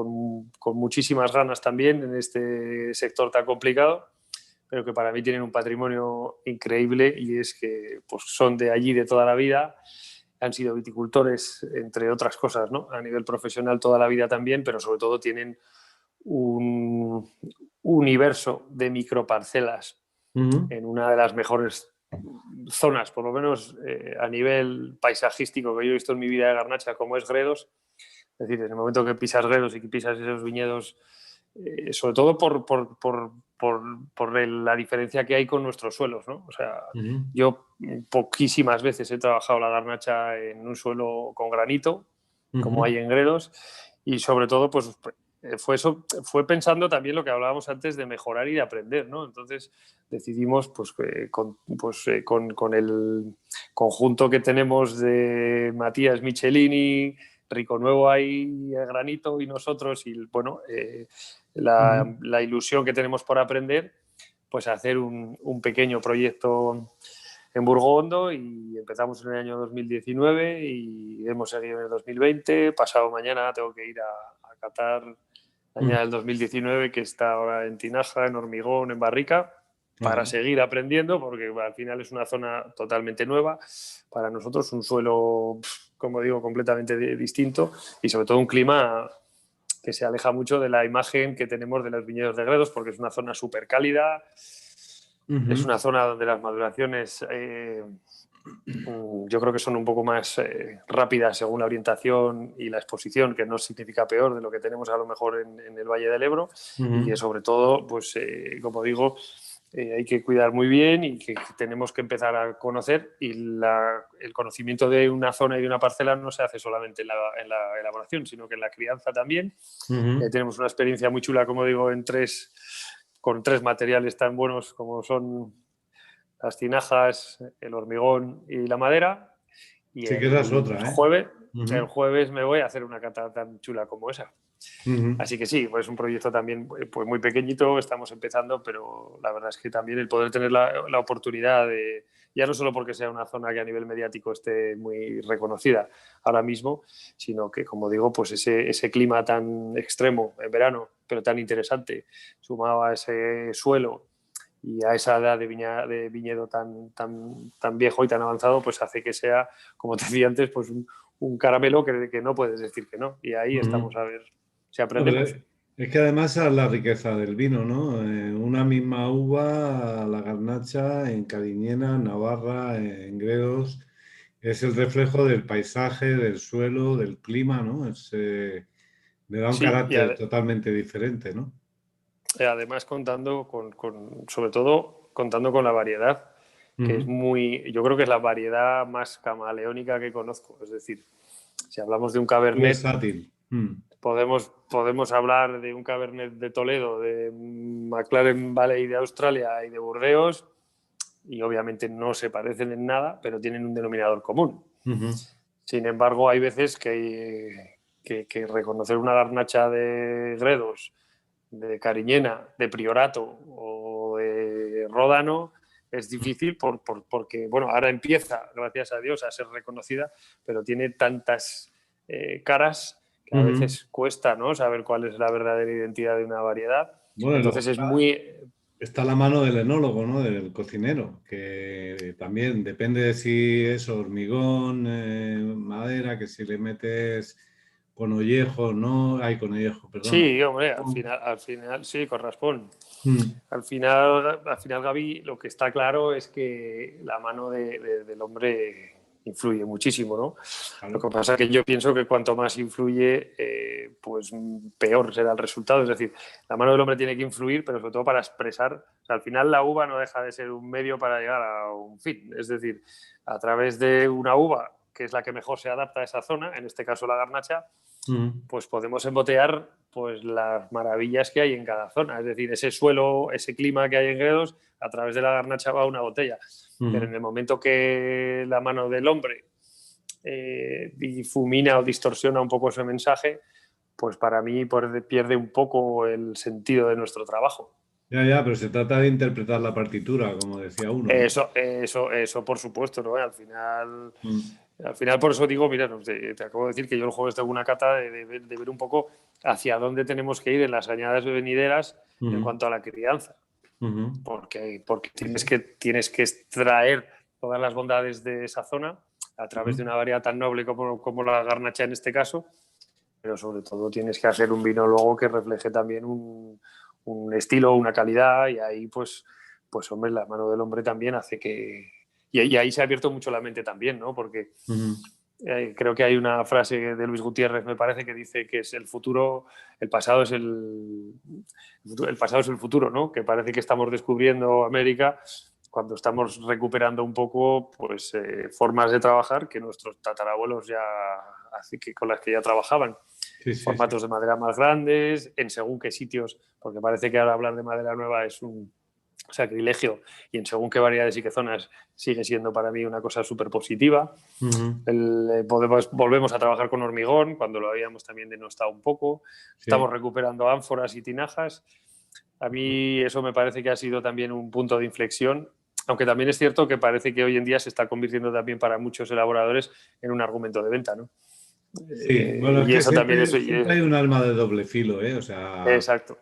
muchísimas ganas también en este sector tan complicado, pero que para mí tienen un patrimonio increíble, y es que pues, son de allí de toda la vida, han sido viticultores, entre otras cosas, ¿no? A nivel profesional toda la vida también, pero sobre todo tienen un universo de microparcelas en una de las mejores zonas, por lo menos a nivel paisajístico, que yo he visto en mi vida de Garnacha, como es Gredos. Es decir, en el momento que pisas Gredos y que pisas esos viñedos, sobre todo por la diferencia que hay con nuestros suelos, ¿no? O sea, yo poquísimas veces he trabajado la garnacha en un suelo con granito, como hay en Gredos, y sobre todo, pues fue pensando también lo que hablábamos antes de mejorar y de aprender, ¿no? Entonces decidimos, pues, con el conjunto que tenemos de Matías Michelini, Rico Nuevo ahí, Granito y nosotros, y bueno, la ilusión que tenemos por aprender, pues hacer un pequeño proyecto en Burgoondo, y empezamos en el año 2019 y hemos seguido en el 2020. Pasado mañana tengo que ir a Qatar, la añada del 2019, que está ahora en tinaja, en hormigón, en barrica, para seguir aprendiendo, porque al final es una zona totalmente nueva para nosotros, un suelo, como digo, completamente distinto, y sobre todo un clima que se aleja mucho de la imagen que tenemos de los viñedos de Gredos, porque es una zona súper cálida, es una zona donde las maduraciones yo creo que son un poco más rápidas según la orientación y la exposición, que no significa peor de lo que tenemos a lo mejor en el Valle del Ebro, y que sobre todo, pues como digo, hay que cuidar muy bien y que tenemos que empezar a conocer, y el conocimiento de una zona y de una parcela no se hace solamente en la elaboración, sino que en la crianza también. Tenemos una experiencia muy chula, como digo, con tres materiales tan buenos como son las tinajas, el hormigón y la madera. Y Sí que esa es otra, ¿eh? el jueves me voy a hacer una cata tan chula como esa. Así que sí, pues es un proyecto también pues muy pequeñito, estamos empezando, pero la verdad es que también el poder tener la oportunidad de, ya no solo porque sea una zona que a nivel mediático esté muy reconocida ahora mismo, sino que, como digo, pues ese clima tan extremo en verano, pero tan interesante, sumado a ese suelo y a esa edad de viñedo tan viejo y tan avanzado, pues hace que sea, como te decía antes, pues un caramelo que no puedes decir que no. Y ahí estamos a ver si aprendemos. Es que además es la riqueza del vino, ¿no? Una misma uva, la garnacha, en Cariñena, Navarra, en Gredos, es el reflejo del paisaje, del suelo, del clima, ¿no? Le da un Sí, y carácter totalmente diferente, ¿no? además contando sobre todo contando con la variedad, que es yo creo que es la variedad más camaleónica que conozco. Es decir, si hablamos de un Muy Cabernet, versátil. podemos hablar de un Cabernet de Toledo, de McLaren Valley de Australia y de Burdeos, y obviamente no se parecen en nada, pero tienen un denominador común. Sin embargo, hay veces que reconocer una garnacha de Gredos, de Cariñena, de Priorato o de Ródano es difícil porque, bueno, ahora empieza, gracias a Dios, a ser reconocida, pero tiene tantas caras que a veces cuesta, ¿no?, saber cuál es la verdadera identidad de una variedad. Bueno, y luego Entonces es muy... está la mano del enólogo, ¿no? Del cocinero, que también depende de si es hormigón, madera, que si le metes con ollejo, no, hay con ollejo, perdona. Sí, hombre, al final sí, con raspón. Mm. Al final, Gaby, lo que está claro es que la mano del hombre influye muchísimo, ¿no? Claro. Lo que pasa es que yo pienso que cuanto más influye, pues peor será el resultado. Es decir, la mano del hombre tiene que influir, pero sobre todo para expresar. O sea, al final la uva no deja de ser un medio para llegar a un fin. Es decir, a través de una uva, que es la que mejor se adapta a esa zona, en este caso la garnacha, pues podemos embotellar pues las maravillas que hay en cada zona. Es decir, ese suelo, ese clima que hay en Gredos, a través de la garnacha va una botella. Pero en el momento que la mano del hombre difumina o distorsiona un poco ese mensaje, pues para mí pierde un poco el sentido de nuestro trabajo. Ya, pero se trata de interpretar la partitura, como decía uno, ¿no? Eso por supuesto, ¿no? Al final, por eso digo, mira, te acabo de decir que yo el jueves tengo una cata de ver un poco hacia dónde tenemos que ir en las añadas venideras en cuanto a la crianza. Porque tienes que extraer todas las bondades de esa zona a través de una variedad tan noble como la garnacha en este caso, pero sobre todo tienes que hacer un vino luego que refleje también un estilo, una calidad, y ahí pues hombre, la mano del hombre también hace que... Y ahí se ha abierto mucho la mente también, ¿no? Porque creo que hay una frase de Luis Gutiérrez, me parece, que dice que es el futuro, el pasado es el pasado es el futuro, ¿no? Que parece que estamos descubriendo América cuando estamos recuperando un poco pues formas de trabajar que nuestros tatarabuelos ya con las que ya trabajaban. Formatos de madera más grandes, en según qué sitios, porque parece que ahora hablar de madera nueva es un sacrilegio, y en según qué variedades y qué zonas sigue siendo para mí una cosa súper positiva. Volvemos a trabajar con hormigón, cuando lo habíamos también denostado un poco. Estamos recuperando ánforas y tinajas. A mí eso me parece que ha sido también un punto de inflexión, aunque también es cierto que parece que hoy en día se está convirtiendo también para muchos elaboradores en un argumento de venta, ¿no? Sí, bueno, es y que eso siempre, también siempre hay un arma de doble filo, ¿eh? O sea, exacto.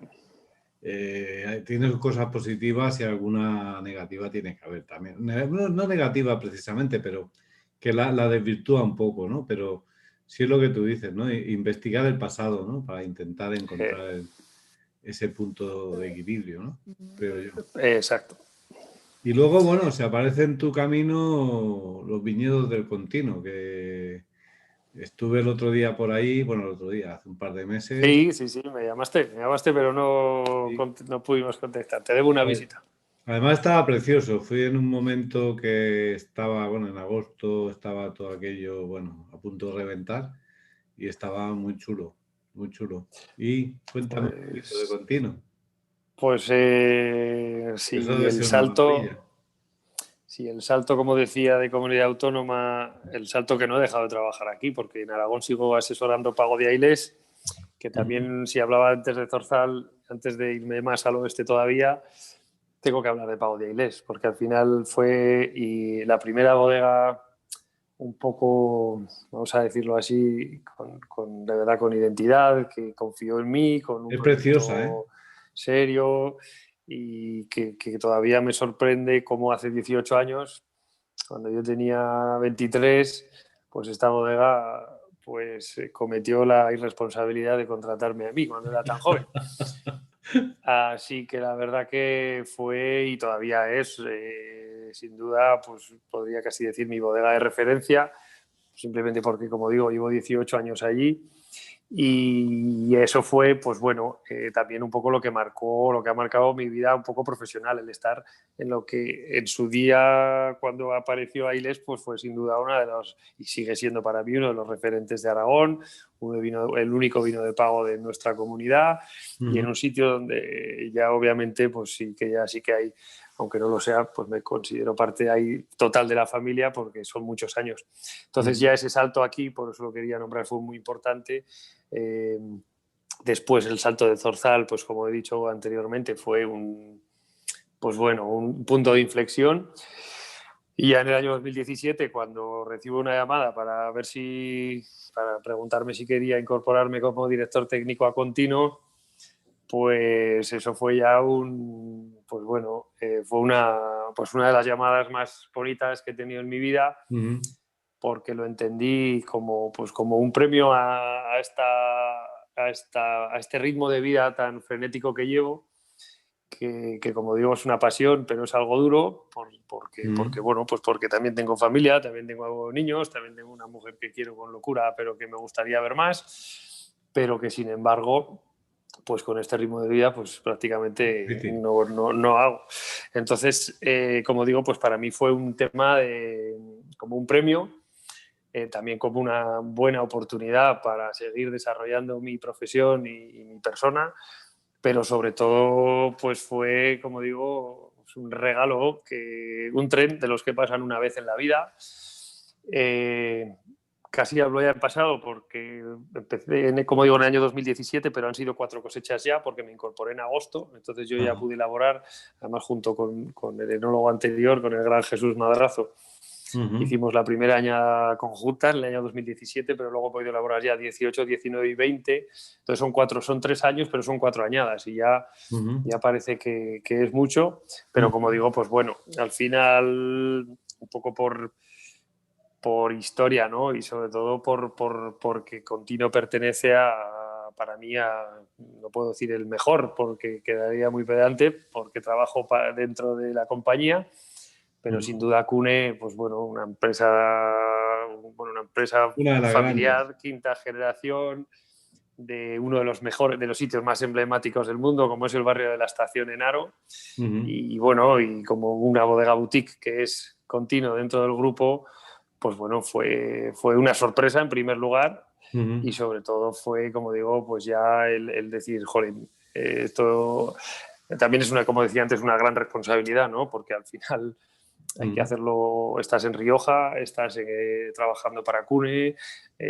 tiene cosas positivas y alguna negativa tiene que haber también. No negativa precisamente, pero que la desvirtúa un poco, ¿no? Pero sí es lo que tú dices, ¿no? Investigar el pasado, ¿no? Para intentar encontrar ese punto de equilibrio, ¿no? Creo yo. Exacto. Y luego, bueno, se aparece en tu camino los viñedos del Contino, que estuve el otro día por ahí, bueno, el otro día, hace un par de meses. Sí, me llamaste, pero no pudimos contestar. Te debo una visita. Además estaba precioso, fui en un momento que estaba, bueno, en agosto, estaba todo aquello, bueno, a punto de reventar y estaba muy chulo, muy chulo. Y cuéntame un poquito de Contino. Pues Eso debe ser una maravilla. si el salto, como decía, de comunidad autónoma, el salto que no he dejado de trabajar aquí, porque en Aragón sigo asesorando Pago de Ailés, que también, si hablaba antes de Zorzal, antes de irme más al oeste todavía, tengo que hablar de Pago de Ailés, porque al final fue y la primera bodega un poco, vamos a decirlo así, de verdad con identidad, que confió en mí, con un Es proyecto preciosa, ¿eh? serio y que todavía me sorprende cómo hace 18 años, cuando yo tenía 23, pues esta bodega pues cometió la irresponsabilidad de contratarme a mí cuando era tan joven. Así que la verdad que fue y todavía es, sin duda, pues podría casi decir mi bodega de referencia, simplemente porque, como digo, llevo 18 años allí y eso fue, pues bueno, también un poco lo que ha marcado mi vida un poco profesional, el estar en lo que en su día, cuando apareció Ailés, pues fue sin duda una de los, y sigue siendo para mí uno de los referentes de Aragón, el único vino de pago de nuestra comunidad y en un sitio donde ya obviamente, pues sí que hay, aunque no lo sea, pues me considero parte ahí total de la familia porque son muchos años. Entonces ya ese salto aquí, por eso lo quería nombrar, fue muy importante. Después el salto de Zorzal, pues como he dicho anteriormente, fue pues bueno, un punto de inflexión. Y ya en el año 2017, cuando recibo una llamada para preguntarme si quería incorporarme como director técnico a Contino, pues eso fue ya pues bueno, fue una de las llamadas más bonitas que he tenido en mi vida, porque lo entendí pues como un premio a este ritmo de vida tan frenético que llevo, que como digo es una pasión, pero es algo duro, bueno, pues porque también tengo familia, también tengo niños, también tengo una mujer que quiero con locura, pero que me gustaría ver más, pero que sin embargo, pues con este ritmo de vida, pues prácticamente no hago. Entonces, como digo, pues para mí fue un tema como un premio, también como una buena oportunidad para seguir desarrollando mi profesión y mi persona, pero sobre todo pues fue, como digo, pues un regalo, un tren de los que pasan una vez en la vida. Casi hablo ya en pasado porque empecé, como digo, en el año 2017, pero han sido 4 cosechas ya porque me incorporé en agosto, entonces yo ya pude elaborar, además junto con el enólogo anterior, con el gran Jesús Madrazo. Hicimos la primera añada conjunta en el año 2017, pero luego he podido elaborar ya 18, 19 y 20. Entonces son 3 años, pero son 4 añadas y ya parece que es mucho. Pero como digo, pues bueno, al final, un poco por historia, ¿no? Y sobre todo porque Contino pertenece para mí, no puedo decir el mejor, porque quedaría muy pedante, porque trabajo dentro de la compañía, pero sin duda Cune, pues bueno, una empresa familiar, quinta generación, de uno de los mejores, de los sitios más emblemáticos del mundo, como es el barrio de la Estación en Haro, y bueno, y como una bodega boutique que es Contino dentro del grupo, pues bueno, fue una sorpresa en primer lugar, y sobre todo fue, como digo, pues ya el decir, jolín, esto también es como decía antes, una gran responsabilidad, ¿no? Porque al final hay que hacerlo, estás en Rioja, estás trabajando para Cune,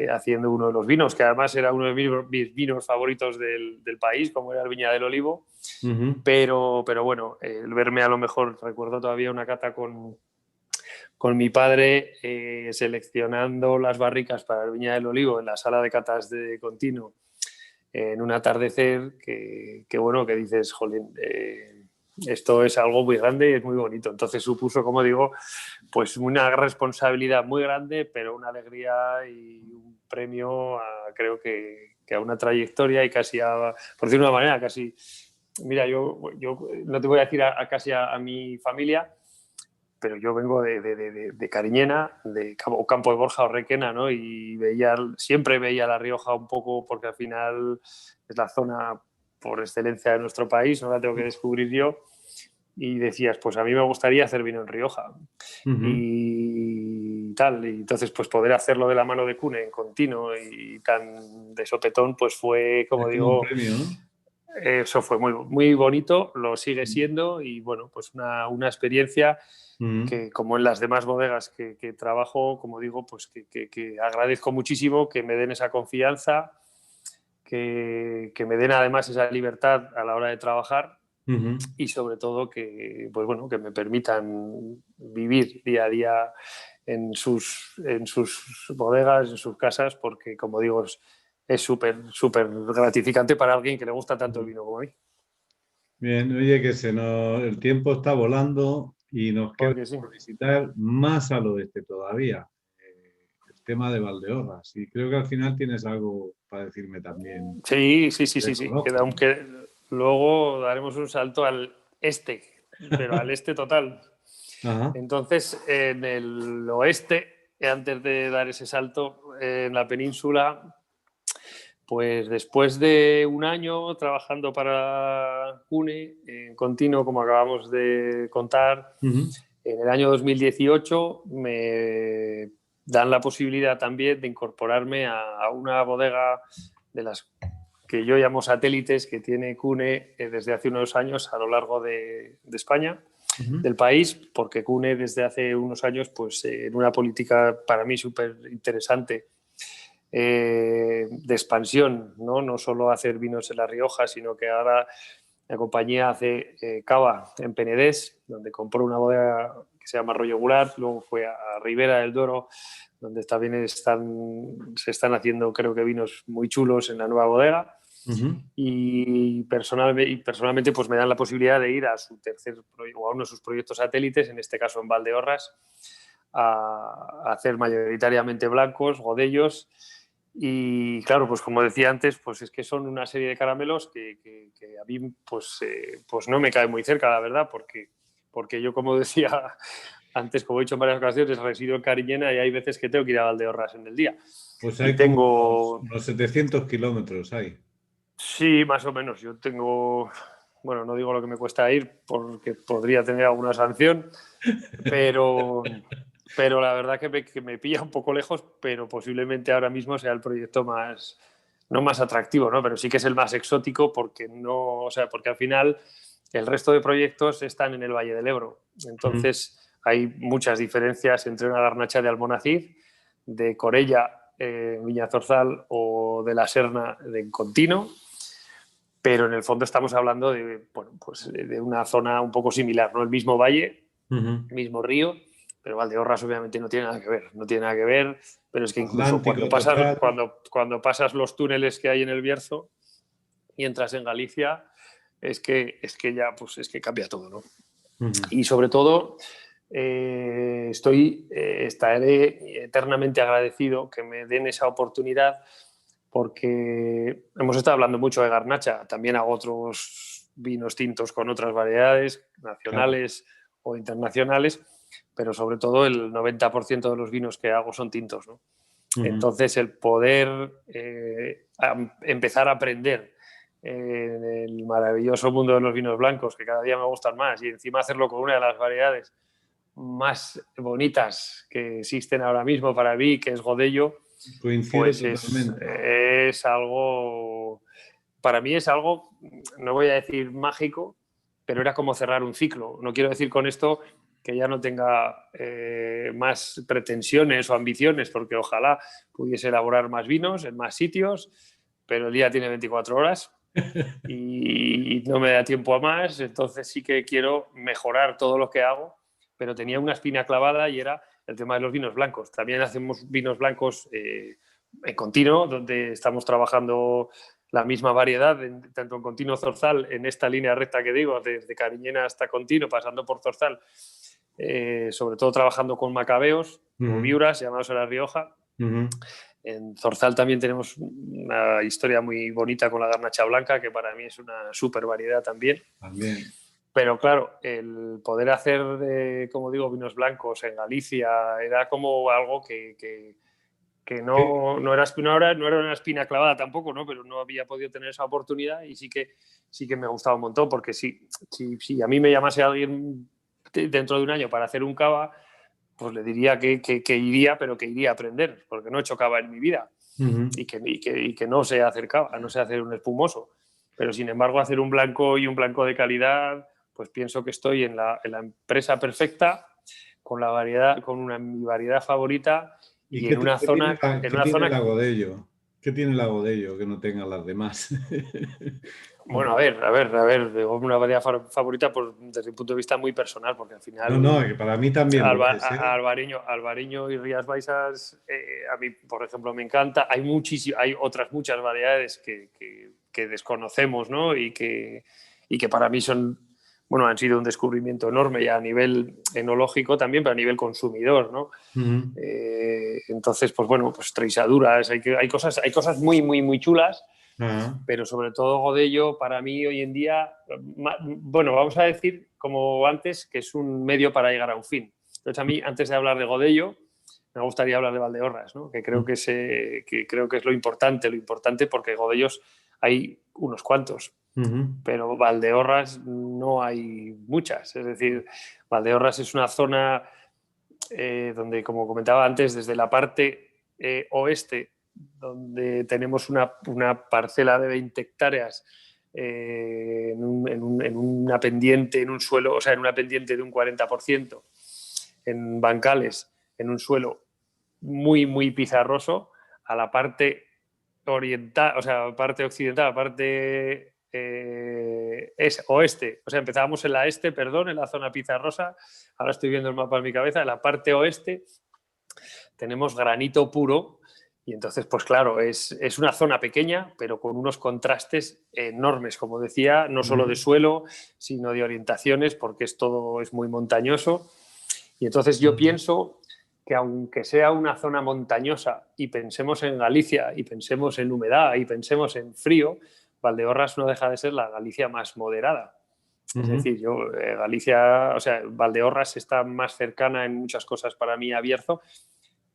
haciendo uno de los vinos, que además era uno de mis vinos favoritos del país, como era el Viña del Olivo, pero bueno, el verme a lo mejor, recuerdo todavía una cata con mi padre seleccionando las barricas para el Viña del Olivo en la sala de catas de Contino, en un atardecer que bueno, que dices, jolín, esto es algo muy grande y es muy bonito. Entonces supuso, como digo, pues una responsabilidad muy grande, pero una alegría y un premio creo que a una trayectoria y casi por decirlo de una manera, casi, mira, yo no te voy a decir casi a mi familia, pero yo vengo de Cariñena, de Campo de Borja o Requena, ¿no? Y siempre veía La Rioja un poco, porque al final es la zona por excelencia de nuestro país, no la tengo que descubrir yo, y decías, pues a mí me gustaría hacer vino en Rioja. Y tal, y entonces pues poder hacerlo de la mano de Cune en Contino y tan de sopetón, pues fue, como digo, un premio, ¿no? Eso fue muy, muy bonito, lo sigue siendo, y bueno, pues una experiencia que, como en las demás bodegas que trabajo, como digo, pues que agradezco muchísimo que me den esa confianza, que me den además esa libertad a la hora de trabajar Ujú. y sobre todo que, pues bueno, que me permitan vivir día a día en sus bodegas, en sus casas, porque como digo, es súper gratificante para alguien que le gusta tanto el vino como a mí. Bien, oye, el tiempo está volando y nos queda Porque sí. por visitar más al oeste todavía, el tema de Valdeorras. Y creo que al final tienes algo para decirme también Sí. de Colombia. Aunque luego daremos un salto al este, pero al este total. Ajá. Entonces, en el oeste, antes de dar ese salto en la península, pues después de un año trabajando para CUNE en continuo, como acabamos de contar, Ujú. en el año 2018 me dan la posibilidad también de incorporarme a una bodega de las que yo llamo satélites que tiene CUNE desde hace unos años a lo largo de España, Ujú. del país, porque CUNE desde hace unos años, pues en una política para mí súper interesante de expansión, ¿no? Solo hacer vinos en La Rioja, sino que ahora la compañía hace cava en Penedés, donde compró una bodega que se llama Arroyo Goulart, luego fue a Ribera del Duero, donde también se están haciendo, creo que, vinos muy chulos en la nueva bodega. Ujú. Y personalmente pues me dan la posibilidad de ir a su o a uno de sus proyectos satélites, en este caso en Valdeorras, a hacer mayoritariamente blancos, godellos. Y claro, pues como decía antes, pues es que son una serie de caramelos que a mí pues no me cae muy cerca, la verdad, porque yo, como decía antes, como he dicho en varias ocasiones, resido en Cariñena y hay veces que tengo que ir a Valdeorras en el día. Pues Y hay como tengo, unos 700 kilómetros hay. sí, más o menos, yo tengo, bueno, no digo lo que me cuesta ir porque podría tener alguna sanción, pero la verdad que me pilla un poco lejos, pero posiblemente ahora mismo sea el proyecto más, no más atractivo, ¿no? Pero sí que es el más exótico porque no, o sea, porque al final el resto de proyectos están en el Valle del Ebro. Ujú. Entonces hay muchas diferencias entre una garnacha de Almonacid, de Corella, Viña Zorzal o de la Serna de Contino, pero en el fondo estamos hablando de, bueno, pues de una zona un poco similar, ¿no? El mismo valle, Ujú. mismo río, pero Valdeorras obviamente no tiene nada que ver, no tiene nada que ver, pero es que incluso Atlántico total. cuando pasas los túneles que hay en el Bierzo y entras en Galicia, es que ya pues es que cambia todo, ¿no? Ujú. Y sobre todo estaré eternamente agradecido que me den esa oportunidad, porque hemos estado hablando mucho de garnacha, también hago otros vinos tintos con otras variedades Claro. nacionales o internacionales, pero sobre todo el 90% de los vinos que hago son tintos, ¿no? Ujú. Entonces, el poder empezar a aprender en el maravilloso mundo de los vinos blancos, que cada día me gustan más, y encima hacerlo con una de las variedades más bonitas que existen ahora mismo para mí, que es Godello, Coincido pues totalmente. es algo, para mí es algo, no voy a decir mágico, pero era como cerrar un ciclo. No quiero decir con esto que ya no tenga más pretensiones o ambiciones, porque ojalá pudiese elaborar más vinos en más sitios, pero el día tiene 24 horas y no me da tiempo a más, entonces sí que quiero mejorar todo lo que hago, pero tenía una espina clavada y era el tema de los vinos blancos. También hacemos vinos blancos en continuo, donde estamos trabajando la misma variedad, tanto en continuo Zorzal, en esta línea recta que digo, desde Cariñena hasta Continuo, pasando por Zorzal, sobre todo trabajando con macabeos o Ujú. viuras, llamados a La Rioja. Ujú. En Zorzal también tenemos una historia muy bonita con la garnacha blanca, que para mí es una súper variedad también. También. Pero claro, el poder hacer, como digo, vinos blancos en Galicia era como algo que no era una espina clavada tampoco, ¿no? Pero no había podido tener esa oportunidad y sí que me gustaba un montón, porque si a mí me llamase alguien dentro de un año para hacer un cava, pues le diría que iría, pero que iría a aprender, porque no he hecho cava en mi vida Ujú. y que no sé hacer cava, no sé hacer un espumoso. Pero sin embargo, hacer un blanco y un blanco de calidad, pues pienso que estoy en la empresa perfecta, con la variedad, mi variedad favorita ¿Y y en una qué tiene zona, qué tiene el Agodello? ¿Qué tiene la Godello que no tengan las demás? Bueno, a ver, digo, una variedad favorita desde un punto de vista muy personal, porque al final No, que para mí también lo es, ¿eh? Albariño y Rías Baixas, a mí, por ejemplo, me encanta. Hay otras muchas variedades que desconocemos, ¿no? Y que para mí han sido un descubrimiento enorme ya a nivel enológico también, pero a nivel consumidor, ¿no? Uh-huh. Entonces, pues Treisaduras, hay cosas muy, muy, muy chulas. Uh-huh. Pero sobre todo Godello, para mí hoy en día, bueno, vamos a decir, como antes, que es un medio para llegar a un fin. Entonces, a mí, antes de hablar de Godello, me gustaría hablar de Valdeorras, ¿no? Que creo que es lo importante porque Godellos hay unos cuantos, pero Valdeorras no hay muchas. Es decir, Valdeorras es una zona donde, como comentaba antes, desde la parte oeste, donde tenemos una parcela de 20 hectáreas en una pendiente, en un suelo, o sea, en una pendiente de un 40%, en bancales, en un suelo muy, muy pizarroso, a la parte oriental, o sea, parte occidental, la parte es oeste. O sea, empezábamos en la este, perdón, en la zona pizarrosa. Ahora estoy viendo el mapa en mi cabeza. En la parte oeste tenemos granito puro. Y entonces, pues claro, es una zona pequeña, pero con unos contrastes enormes, como decía, no solo de suelo, sino de orientaciones, porque todo es muy montañoso. Y entonces yo pienso que aunque sea una zona montañosa y pensemos en Galicia y pensemos en humedad y pensemos en frío, Valdeorras no deja de ser la Galicia más moderada. Es decir, Galicia, o sea, Valdeorras está más cercana en muchas cosas para mí a Bierzo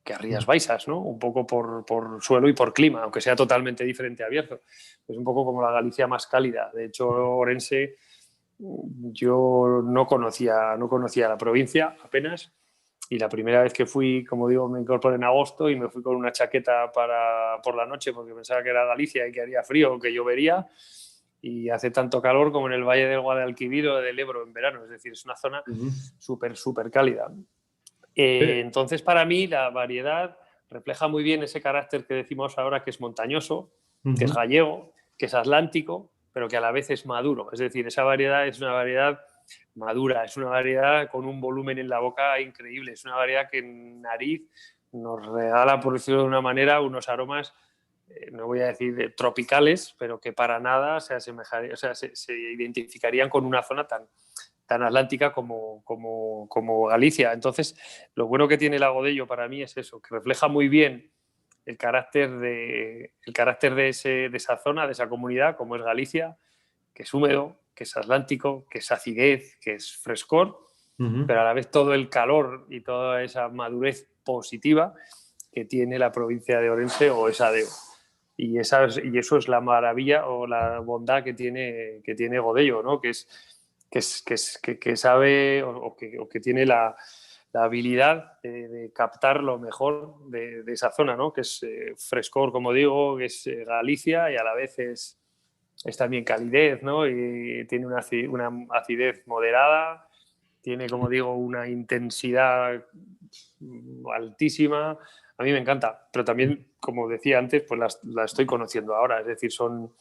que a Rías Baixas, ¿no? Un poco por suelo y por clima, aunque sea totalmente diferente a Bierzo. Es un poco como la Galicia más cálida. De hecho, Orense, yo no conocía la provincia apenas, y la primera vez que fui, como digo, me incorporé en agosto y me fui con una chaqueta por la noche porque pensaba que era Galicia y que haría frío o que llovería, y hace tanto calor como en el Valle del Guadalquivir o del Ebro en verano. Es decir, es una zona súper cálida. Entonces, para mí, la variedad refleja muy bien ese carácter que decimos ahora, que es montañoso, que es gallego, que es atlántico, pero que a la vez es maduro. Es decir, esa variedad es una variedad madura, es una variedad con un volumen en la boca increíble, es una variedad que en nariz nos regala, por decirlo de una manera, unos aromas, no voy a decir tropicales, pero que para nada se asemejarían, o sea, se identificarían con una zona tan atlántica como Galicia. Entonces, lo bueno que tiene el Godello para mí es eso, que refleja muy bien el carácter de esa zona, de esa comunidad, como es Galicia, que es húmedo, que es atlántico, que es acidez, que es frescor, pero a la vez todo el calor y toda esa madurez positiva que tiene la provincia de Orense o Esadeo. Y eso es la maravilla o la bondad que tiene Godello, ¿no? Que sabe o que tiene la habilidad de captar lo mejor de esa zona, ¿no? Que es frescor, como digo, que es Galicia, y a la vez es también calidez, ¿no? Y tiene una acidez moderada, tiene, como digo, una intensidad altísima. A mí me encanta, pero también, como decía antes, pues la estoy conociendo ahora. Es decir, son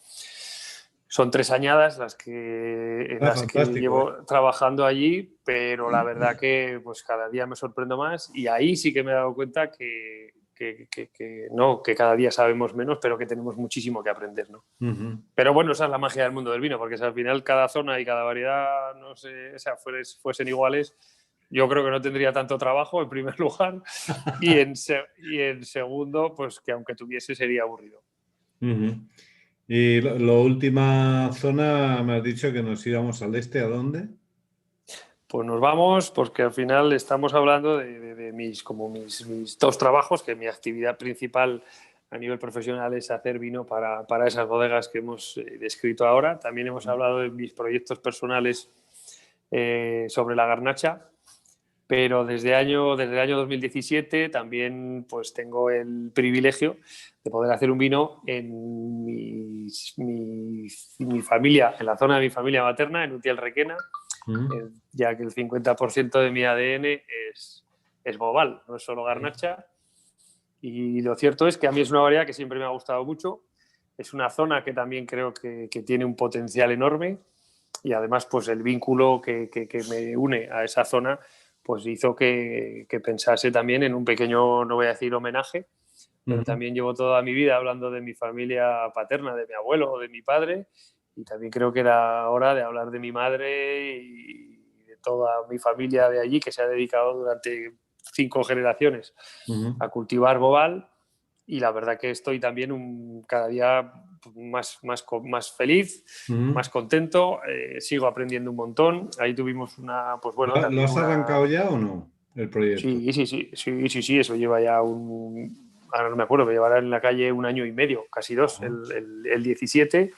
3 añadas en las que llevo trabajando allí, pero la verdad que pues cada día me sorprendo más, y ahí sí que me he dado cuenta que cada día sabemos menos, pero que tenemos muchísimo que aprender, ¿no? Pero bueno, esa es la magia del mundo del vino, porque si al final cada zona y cada variedad, no sé, o sea, fuesen iguales, yo creo que no tendría tanto trabajo, en primer lugar, y en segundo, pues que aunque tuviese sería aburrido. Y la última zona, me has dicho que nos íbamos al este, ¿a dónde? Pues nos vamos, porque al final estamos hablando de mis 2 trabajos, que mi actividad principal a nivel profesional es hacer vino para esas bodegas que hemos descrito ahora. También hemos hablado de mis proyectos personales sobre la garnacha, pero desde el año 2017 también pues tengo el privilegio de poder hacer un vino en mi familia, en la zona de mi familia materna, en Utiel Requena, ya que el 50% de mi ADN es bobal, no es solo garnacha. Y lo cierto es que a mí es una variedad que siempre me ha gustado mucho. Es una zona que también creo que tiene un potencial enorme y además pues el vínculo que me une a esa zona pues hizo que pensase también en un pequeño, no voy a decir homenaje, pero también llevo toda mi vida hablando de mi familia paterna, de mi abuelo o de mi padre, y también creo que era hora de hablar de mi madre y de toda mi familia de allí que se ha dedicado durante 5 generaciones a cultivar boval. Y la verdad que estoy también cada día más feliz, más contento, sigo aprendiendo un montón. Ahí tuvimos una, pues bueno, ¿Lo también has arrancado ya o no, el proyecto? Sí, eso lleva ya ahora no me acuerdo, pero llevará en la calle 1 año y medio, casi 2, el 17,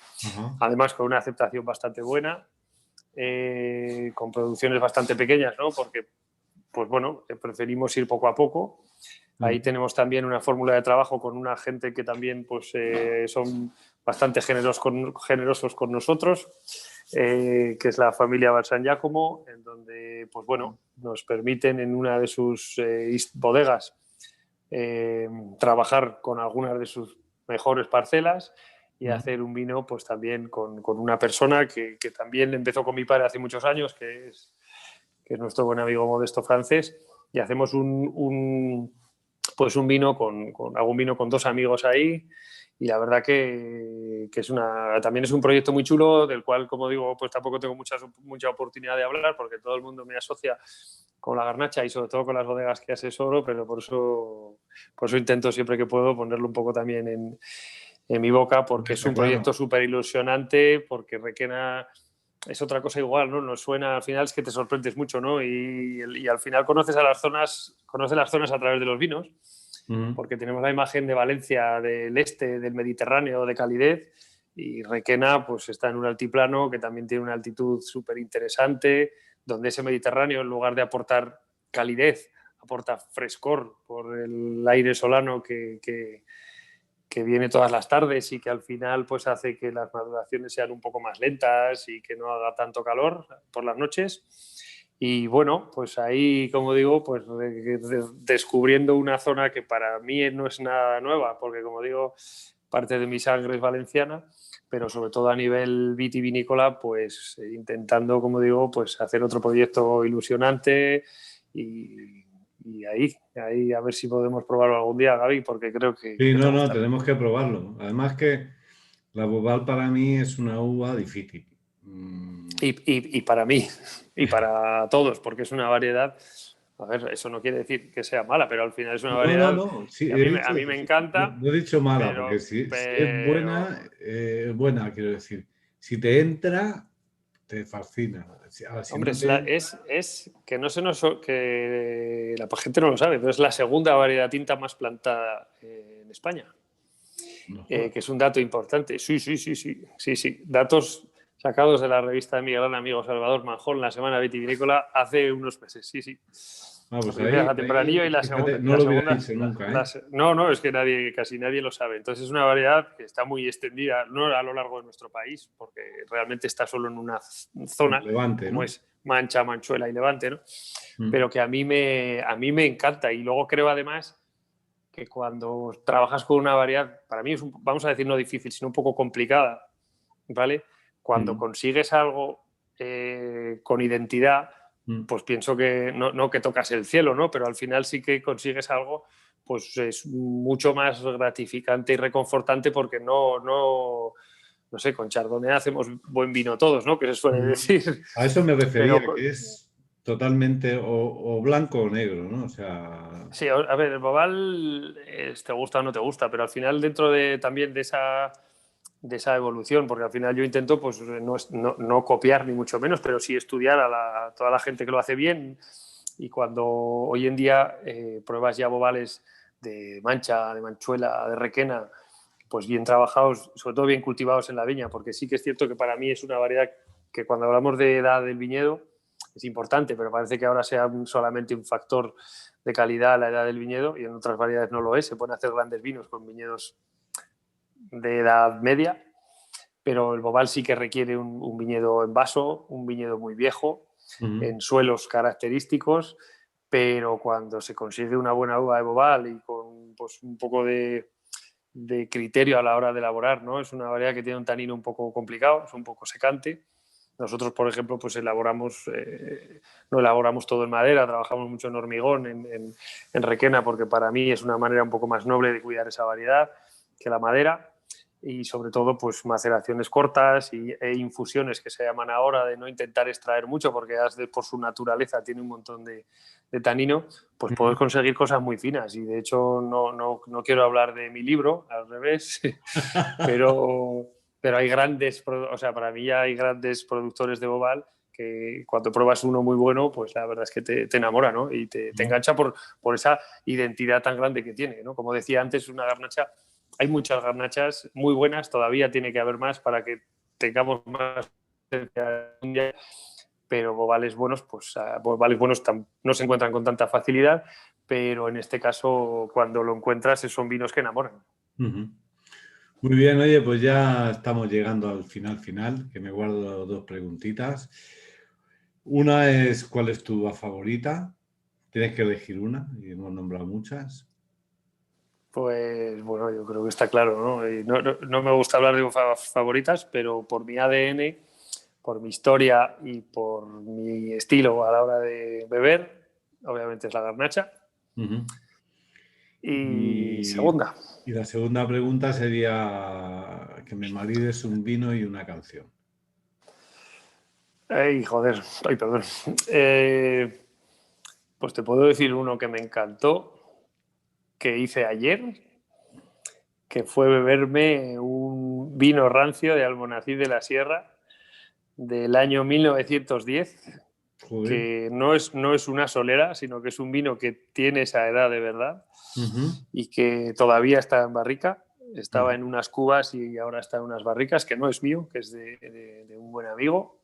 además con una aceptación bastante buena, con producciones bastante pequeñas, ¿no? Porque, pues bueno, preferimos ir poco a poco. Ahí tenemos también una fórmula de trabajo con una gente que también pues, son bastante generosos con nosotros, que es la familia Balsan Giacomo, en donde pues, bueno, nos permiten en una de sus bodegas trabajar con algunas de sus mejores parcelas y hacer un vino pues también con una persona que también empezó con mi padre hace muchos años, que es nuestro buen amigo Modesto Francés, y hacemos un vino hago un vino con 2 amigos ahí, y la verdad que también es un proyecto muy chulo, del cual, como digo, pues tampoco tengo mucha oportunidad de hablar, porque todo el mundo me asocia con la garnacha y sobre todo con las bodegas que asesoro, pero por eso intento siempre que puedo ponerlo un poco también en mi boca, porque es un proyecto súper ilusionante, porque Requena es otra cosa igual, ¿no? Nos suena, al final es que te sorprendes mucho, ¿no? Y al final conoces las zonas a través de los vinos, porque tenemos la imagen de Valencia, del este, del Mediterráneo, de calidez, y Requena pues está en un altiplano que también tiene una altitud súper interesante, donde ese Mediterráneo, en lugar de aportar calidez, aporta frescor por el aire solano que viene todas las tardes y que al final pues hace que las maduraciones sean un poco más lentas y que no haga tanto calor por las noches. Y bueno, pues ahí, como digo, pues descubriendo una zona que para mí no es nada nueva, porque como digo, parte de mi sangre es valenciana, pero sobre todo a nivel vitivinícola, pues intentando, como digo, pues hacer otro proyecto ilusionante y ahí a ver si podemos probarlo algún día, Gaby, porque creo que Sí, te no, gustará. tenemos que probarlo. Además que la Boval para mí es una uva difícil. Y para mí, y para todos, porque es una variedad. A ver, eso no quiere decir que sea mala, pero al final es una variedad No. Sí, que a mí me encanta, no he dicho mala, porque pero, si es pero buena, quiero decir. Si te entra, te fascina. Ahora, si hombre, no te entra, es que no se nos que la gente no lo sabe, pero es la segunda variedad tinta más plantada en España, no que jodas. es un dato importante. Sí. Datos sacados de la revista de mi gran amigo Salvador Manjón, la Semana Vitivinícola, hace unos meses. Sí. La Pues primera es a tempranillo y la fíjate, segunda, no lo hubiera dicho nunca, ¿eh? no, es que casi nadie lo sabe. Entonces es una variedad que está muy extendida, no a lo largo de nuestro país, porque realmente está solo en una zona, Levante, como ¿no? es Mancha, Manchuela y Levante, ¿no? Pero que a mí me encanta. Y luego creo además que cuando trabajas con una variedad, para mí es, vamos a decir, no difícil, sino un poco complicada, ¿vale? Cuando consigues algo con identidad, pues pienso que no que tocas el cielo, ¿no? Pero al final sí que consigues algo, pues es mucho más gratificante y reconfortante, porque no sé, con Chardonnay hacemos buen vino todos, ¿no? Que se suele decir. A eso me refería, Pero que es totalmente o blanco o negro, ¿no? O sea, sí, a ver, el Boval te gusta o no te gusta, pero al final dentro también de esa evolución, porque al final yo intento pues no copiar ni mucho menos, pero sí estudiar a toda la gente que lo hace bien, y cuando hoy en día pruebas ya Bovales de Mancha, de Manchuela, de Requena, pues bien trabajados, sobre todo bien cultivados en la viña, porque sí que es cierto que para mí es una variedad que cuando hablamos de edad del viñedo es importante, pero parece que ahora sea solamente un factor de calidad la edad del viñedo, y en otras variedades no lo es. Se pueden hacer grandes vinos con viñedos de edad media, pero el Boval sí que requiere un viñedo en vaso, un viñedo muy viejo, en suelos característicos, pero cuando se consigue una buena uva de Boval y con pues un poco de criterio a la hora de elaborar, ¿no? Es una variedad que tiene un tanino un poco complicado, es un poco secante. Nosotros, por ejemplo, pues no elaboramos todo en madera, trabajamos mucho en hormigón, en requena, porque para mí es una manera un poco más noble de cuidar esa variedad que la madera. Y sobre todo, pues maceraciones cortas e infusiones que se llaman ahora, de no intentar extraer mucho, porque por su naturaleza tiene un montón de tanino, pues puedes conseguir cosas muy finas. Y de hecho no quiero hablar de mi libro, al revés, pero hay grandes, o sea, para mí ya hay grandes productores de bobal que cuando pruebas uno muy bueno, pues la verdad es que te enamora, ¿no? Y te engancha por esa identidad tan grande que tiene, ¿no? Como decía antes, una garnacha, hay muchas garnachas muy buenas, todavía tiene que haber más para que tengamos más, pero bobales buenos, pues bobales buenos no se encuentran con tanta facilidad, pero en este caso, cuando lo encuentras, son vinos que enamoran. Uh-huh. Muy bien, oye, pues ya estamos llegando al final, que me guardo 2 preguntitas. Una es, ¿cuál es tu uva favorita? Tienes que elegir una, y hemos nombrado muchas. Pues bueno, yo creo que está claro, ¿no? Y no me gusta hablar de uvas favoritas, pero por mi ADN, por mi historia y por mi estilo a la hora de beber, obviamente es la garnacha. Uh-huh. Y segunda. Y la segunda pregunta sería que me marides un vino y una canción. Ay, joder, ay, perdón. Pues te puedo decir uno que me encantó, que hice ayer, que fue beberme un vino rancio de Almonacid de la Sierra del año 1910, Joder. que no es una solera, sino que es un vino que tiene esa edad de verdad y que todavía está en barrica. Estaba en unas cubas y ahora está en unas barricas, que no es mío, que es de un buen amigo,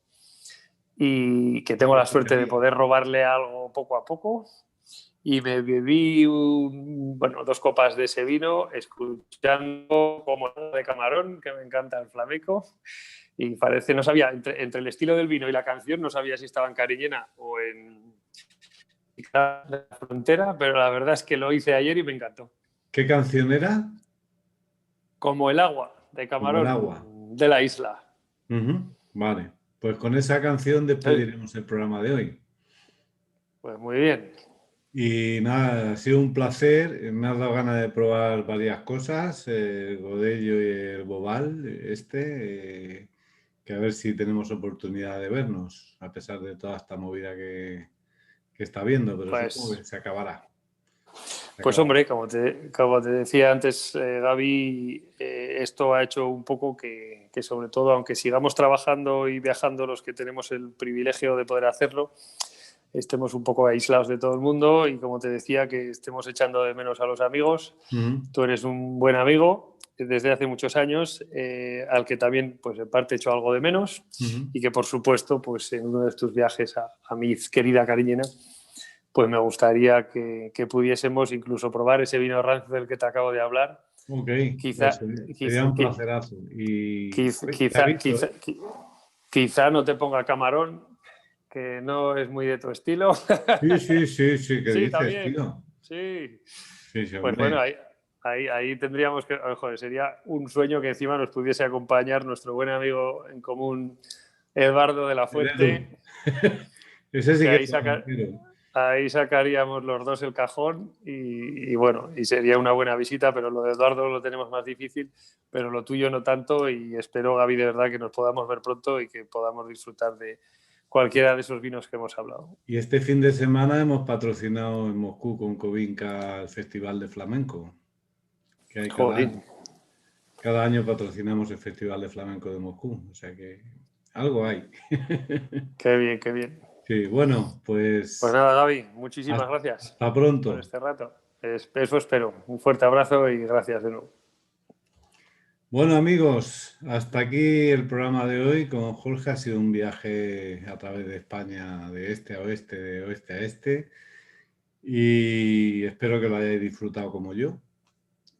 y que tengo la suerte de poder robarle algo poco a poco. Y me bebí 2 copas de ese vino, escuchando como de Camarón, que me encanta el flamenco, y parece, no sabía, entre el estilo del vino y la canción, no sabía si estaba en Cariñena o en la Frontera, pero la verdad es que lo hice ayer y me encantó. ¿Qué canción era? Como el agua, de Como el Camarón, agua. de la isla. Vale, pues con esa canción despediremos el programa de hoy. Pues muy bien. Y nada, ha sido un placer. Me has dado ganas de probar varias cosas, el Godello y el Bobal, que a ver si tenemos oportunidad de vernos, a pesar de toda esta movida que está habiendo, pero supongo Pues que se acabará. Pues hombre, como te decía antes, Gaby, esto ha hecho un poco que sobre todo, aunque sigamos trabajando y viajando los que tenemos el privilegio de poder hacerlo, estemos un poco aislados de todo el mundo y, como te decía, que estemos echando de menos a los amigos. Tú eres un buen amigo desde hace muchos años, al que también, pues en parte, echo algo de menos, y que, por supuesto, pues en uno de tus viajes a mi querida Cariñena, pues me gustaría que pudiésemos incluso probar ese vino rancio del que te acabo de hablar. Ok, Quizá, pues sería un placerazo. quizá no te ponga Camarón, que no es muy de tu estilo. Sí, ¿qué Sí, dices, también. tío? Sí. Sí, Pues hombre. bueno, ahí tendríamos que... Joder, sería un sueño que encima nos pudiese acompañar nuestro buen amigo en común, Eduardo de la Fuente, Ese sí que que ahí es extranjero. ahí sacaríamos los dos el cajón y bueno, y sería una buena visita, pero lo de Eduardo lo tenemos más difícil, pero lo tuyo no tanto, y espero, Gaby, de verdad que nos podamos ver pronto y que podamos disfrutar de cualquiera de esos vinos que hemos hablado. Y este fin de semana hemos patrocinado en Moscú con Covinca el Festival de Flamenco, que hay cada Joder. año. Cada año patrocinamos el Festival de Flamenco de Moscú, o sea que algo hay. Qué bien, qué bien. Sí, bueno, Pues pues nada, Gaby, muchísimas hasta, gracias hasta por pronto. este rato. Eso espero. Un fuerte abrazo y gracias de nuevo. Bueno, amigos, hasta aquí el programa de hoy con Jorge. Ha sido un viaje a través de España, de este a oeste, de oeste a este, y espero que lo hayáis disfrutado como yo.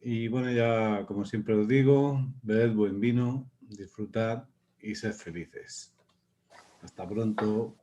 Y bueno, ya como siempre os digo, bebed buen vino, disfrutad y sed felices. Hasta pronto.